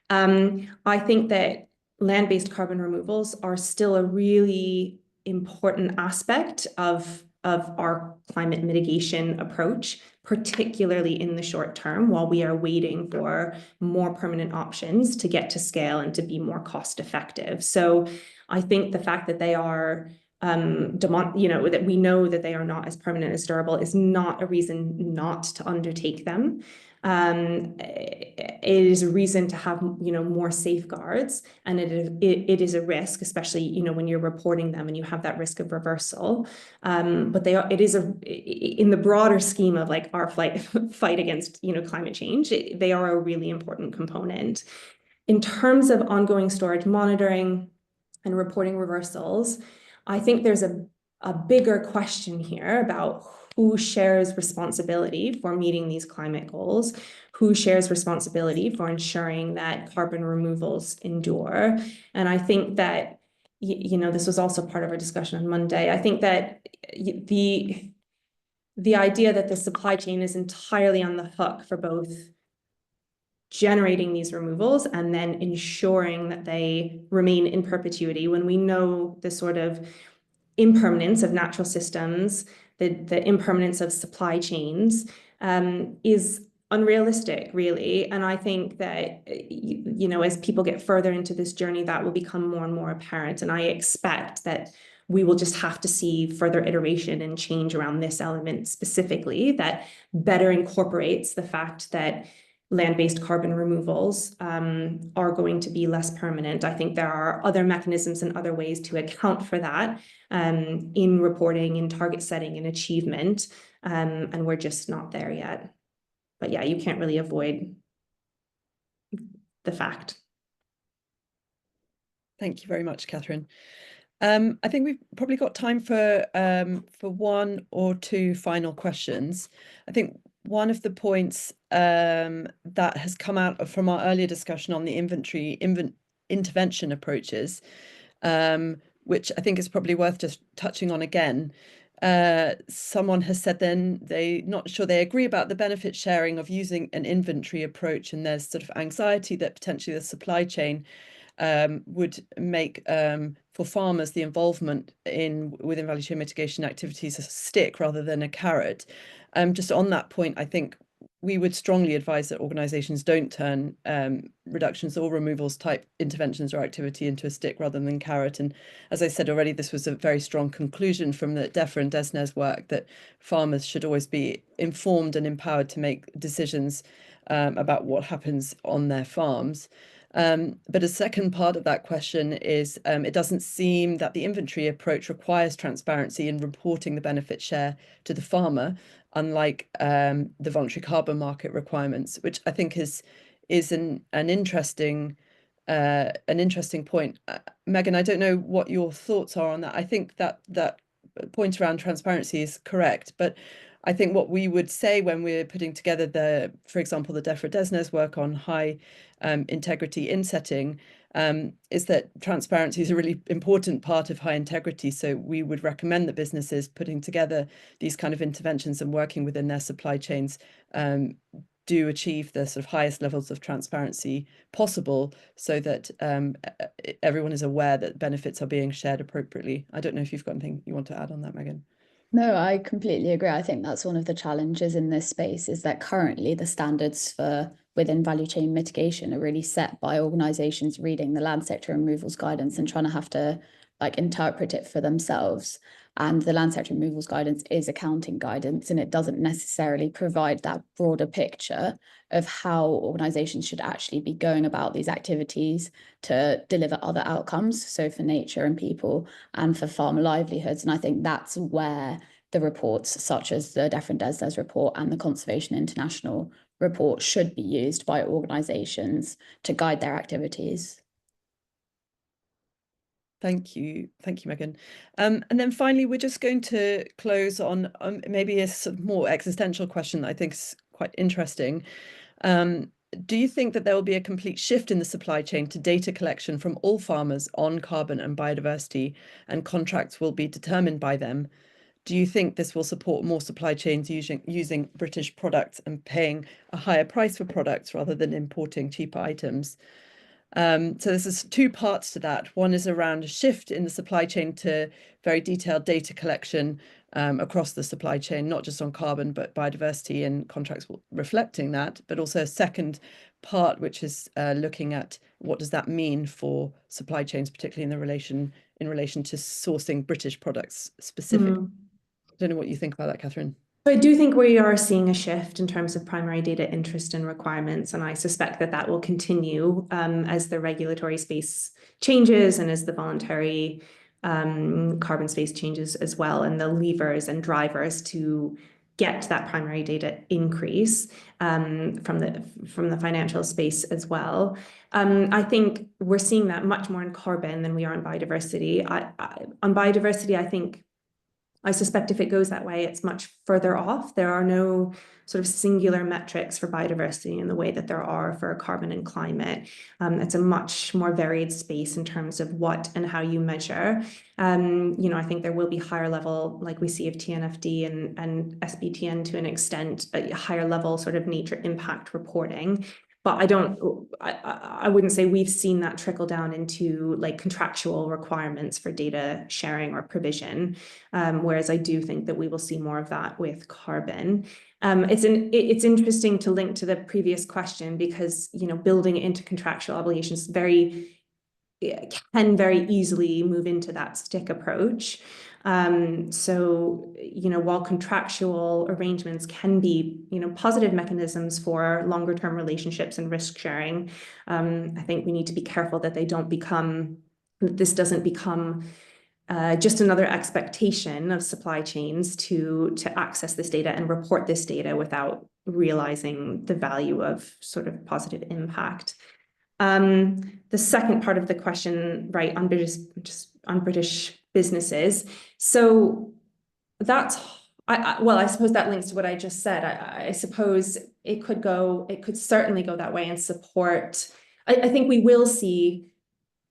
I think that land-based carbon removals are still a really important aspect of our climate mitigation approach, particularly in the short term, while we are waiting for more permanent options to get to scale and to be more cost effective. So I think the fact that they are that we know that they are not as permanent as durable is not a reason not to undertake them. It is a reason to have more safeguards, and it is a risk, especially when you're reporting them and you have that risk of reversal. But it is in the broader scheme of like our fight against climate change, they are a really important component. In terms of ongoing storage monitoring and reporting reversals, I think there's a bigger question here about who shares responsibility for meeting these climate goals, who shares responsibility for ensuring that carbon removals endure. And I think that, this was also part of our discussion on Monday. I think that the idea that the supply chain is entirely on the hook for both generating these removals and then ensuring that they remain in perpetuity, when we know the sort of impermanence of natural systems, the impermanence of supply chains, is unrealistic, really. And I think that, as people get further into this journey, that will become more and more apparent. And I expect that we will just have to see further iteration and change around this element specifically that better incorporates the fact that land-based carbon removals are going to be less permanent. I think there are other mechanisms and other ways to account for that in reporting, in target setting, and achievement, and we're just not there yet. But yeah, you can't really avoid the fact. Thank you very much, Catherine. I think we've probably got time for one or two final questions. I think one of the points that has come out from our earlier discussion on the intervention approaches, which I think is probably worth just touching on again. Someone has said then they're not sure they agree about the benefit sharing of using an inventory approach, and there's sort of anxiety that potentially the supply chain would make for farmers the involvement within value chain mitigation activities a stick rather than a carrot. Just on that point, I think we would strongly advise that organisations don't turn reductions or removals type interventions or activity into a stick rather than carrot. And as I said already, this was a very strong conclusion from the DEFRA and DESNE's work, that farmers should always be informed and empowered to make decisions about what happens on their farms. But a second part of that question is it doesn't seem that the inventory approach requires transparency in reporting the benefit share to the farmer, unlike the voluntary carbon market requirements, which I think is an interesting point. Megan, I don't know what your thoughts are on that. I think that point around transparency is correct, but I think what we would say when we're putting together for example, the DEFRA DESNE's work on high integrity insetting, is that transparency is a really important part of high integrity. So we would recommend that businesses putting together these kind of interventions and working within their supply chains do achieve the sort of highest levels of transparency possible, so that everyone is aware that benefits are being shared appropriately. I don't know if you've got anything you want to add on that, Megan. No, I completely agree. I think that's one of the challenges in this space, is that currently the standards within value chain mitigation are really set by organisations reading the land sector removals guidance and trying to have to interpret it for themselves. And the land sector removals guidance is accounting guidance, and it doesn't necessarily provide that broader picture of how organisations should actually be going about these activities to deliver other outcomes, so for nature and people and for farmer livelihoods. And I think that's where the reports such as the DEFRA and DESNE's report and the Conservation International report should be used by organisations to guide their activities. Thank you, Megan. And then finally, we're just going to close on maybe a sort of more existential question that I think is quite interesting. Do you think that there will be a complete shift in the supply chain to data collection from all farmers on carbon and biodiversity, and contracts will be determined by them? Do you think this will support more supply chains using British products and paying a higher price for products rather than importing cheaper items? So there's two parts to that. One is around a shift in the supply chain to very detailed data collection across the supply chain, not just on carbon, but biodiversity and contracts reflecting that. But also a second part, which is looking at what does that mean for supply chains, particularly in relation to sourcing British products specifically. I don't know what you think about that, Catherine. I do think we are seeing a shift in terms of primary data interest and requirements, and I suspect that that will continue as the regulatory space changes and as the voluntary carbon space changes as well, and the levers and drivers to get that primary data increase from the financial space as well. I think we're seeing that much more in carbon than we are in biodiversity. On biodiversity, I suspect if it goes that way, it's much further off. There are no sort of singular metrics for biodiversity in the way that there are for carbon and climate. It's a much more varied space in terms of what and how you measure. I think there will be higher level, like we see of TNFD and SBTN to an extent, a higher level sort of nature impact reporting. But I wouldn't say we've seen that trickle down into like contractual requirements for data sharing or provision, whereas I do think that we will see more of that with carbon. It's interesting to link to the previous question because, building into contractual obligations can very easily move into that stick approach. So, while contractual arrangements can be, positive mechanisms for longer term relationships and risk sharing, I think we need to be careful that this doesn't become just another expectation of supply chains to access this data and report this data without realizing the value of sort of positive impact. The second part of the question, right, on British businesses. So that's, I suppose that links to what I just said. I suppose it could certainly go that way and support. I think we will see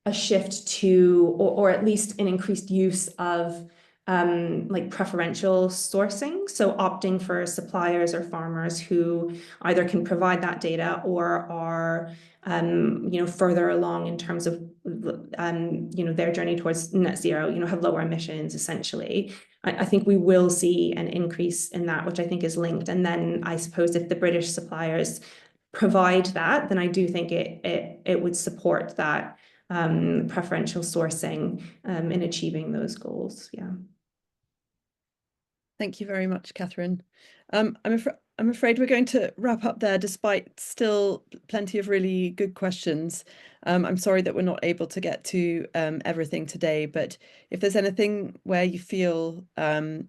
a shift to, or at least an increased use of like preferential sourcing. So opting for suppliers or farmers who either can provide that data or are further along in terms of their journey towards net zero, have lower emissions essentially. I think we will see an increase in that, which I think is linked. And then I suppose if the British suppliers provide that, then I do think it would support that preferential sourcing in achieving those goals. Yeah. Thank you very much, Catherine. I'm afraid we're going to wrap up there, despite still plenty of really good questions. I'm sorry that we're not able to get to everything today, but if there's anything where you feel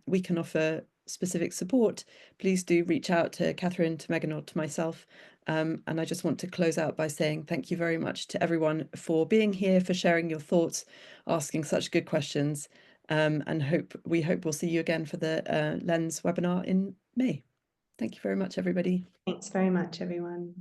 we can offer specific support, please do reach out to Catherine, to Megan, or to myself. And I just want to close out by saying thank you very much to everyone for being here, for sharing your thoughts, asking such good questions. And we hope we'll see you again for the Lens webinar in May. Thank you very much, everybody. Thanks very much, everyone.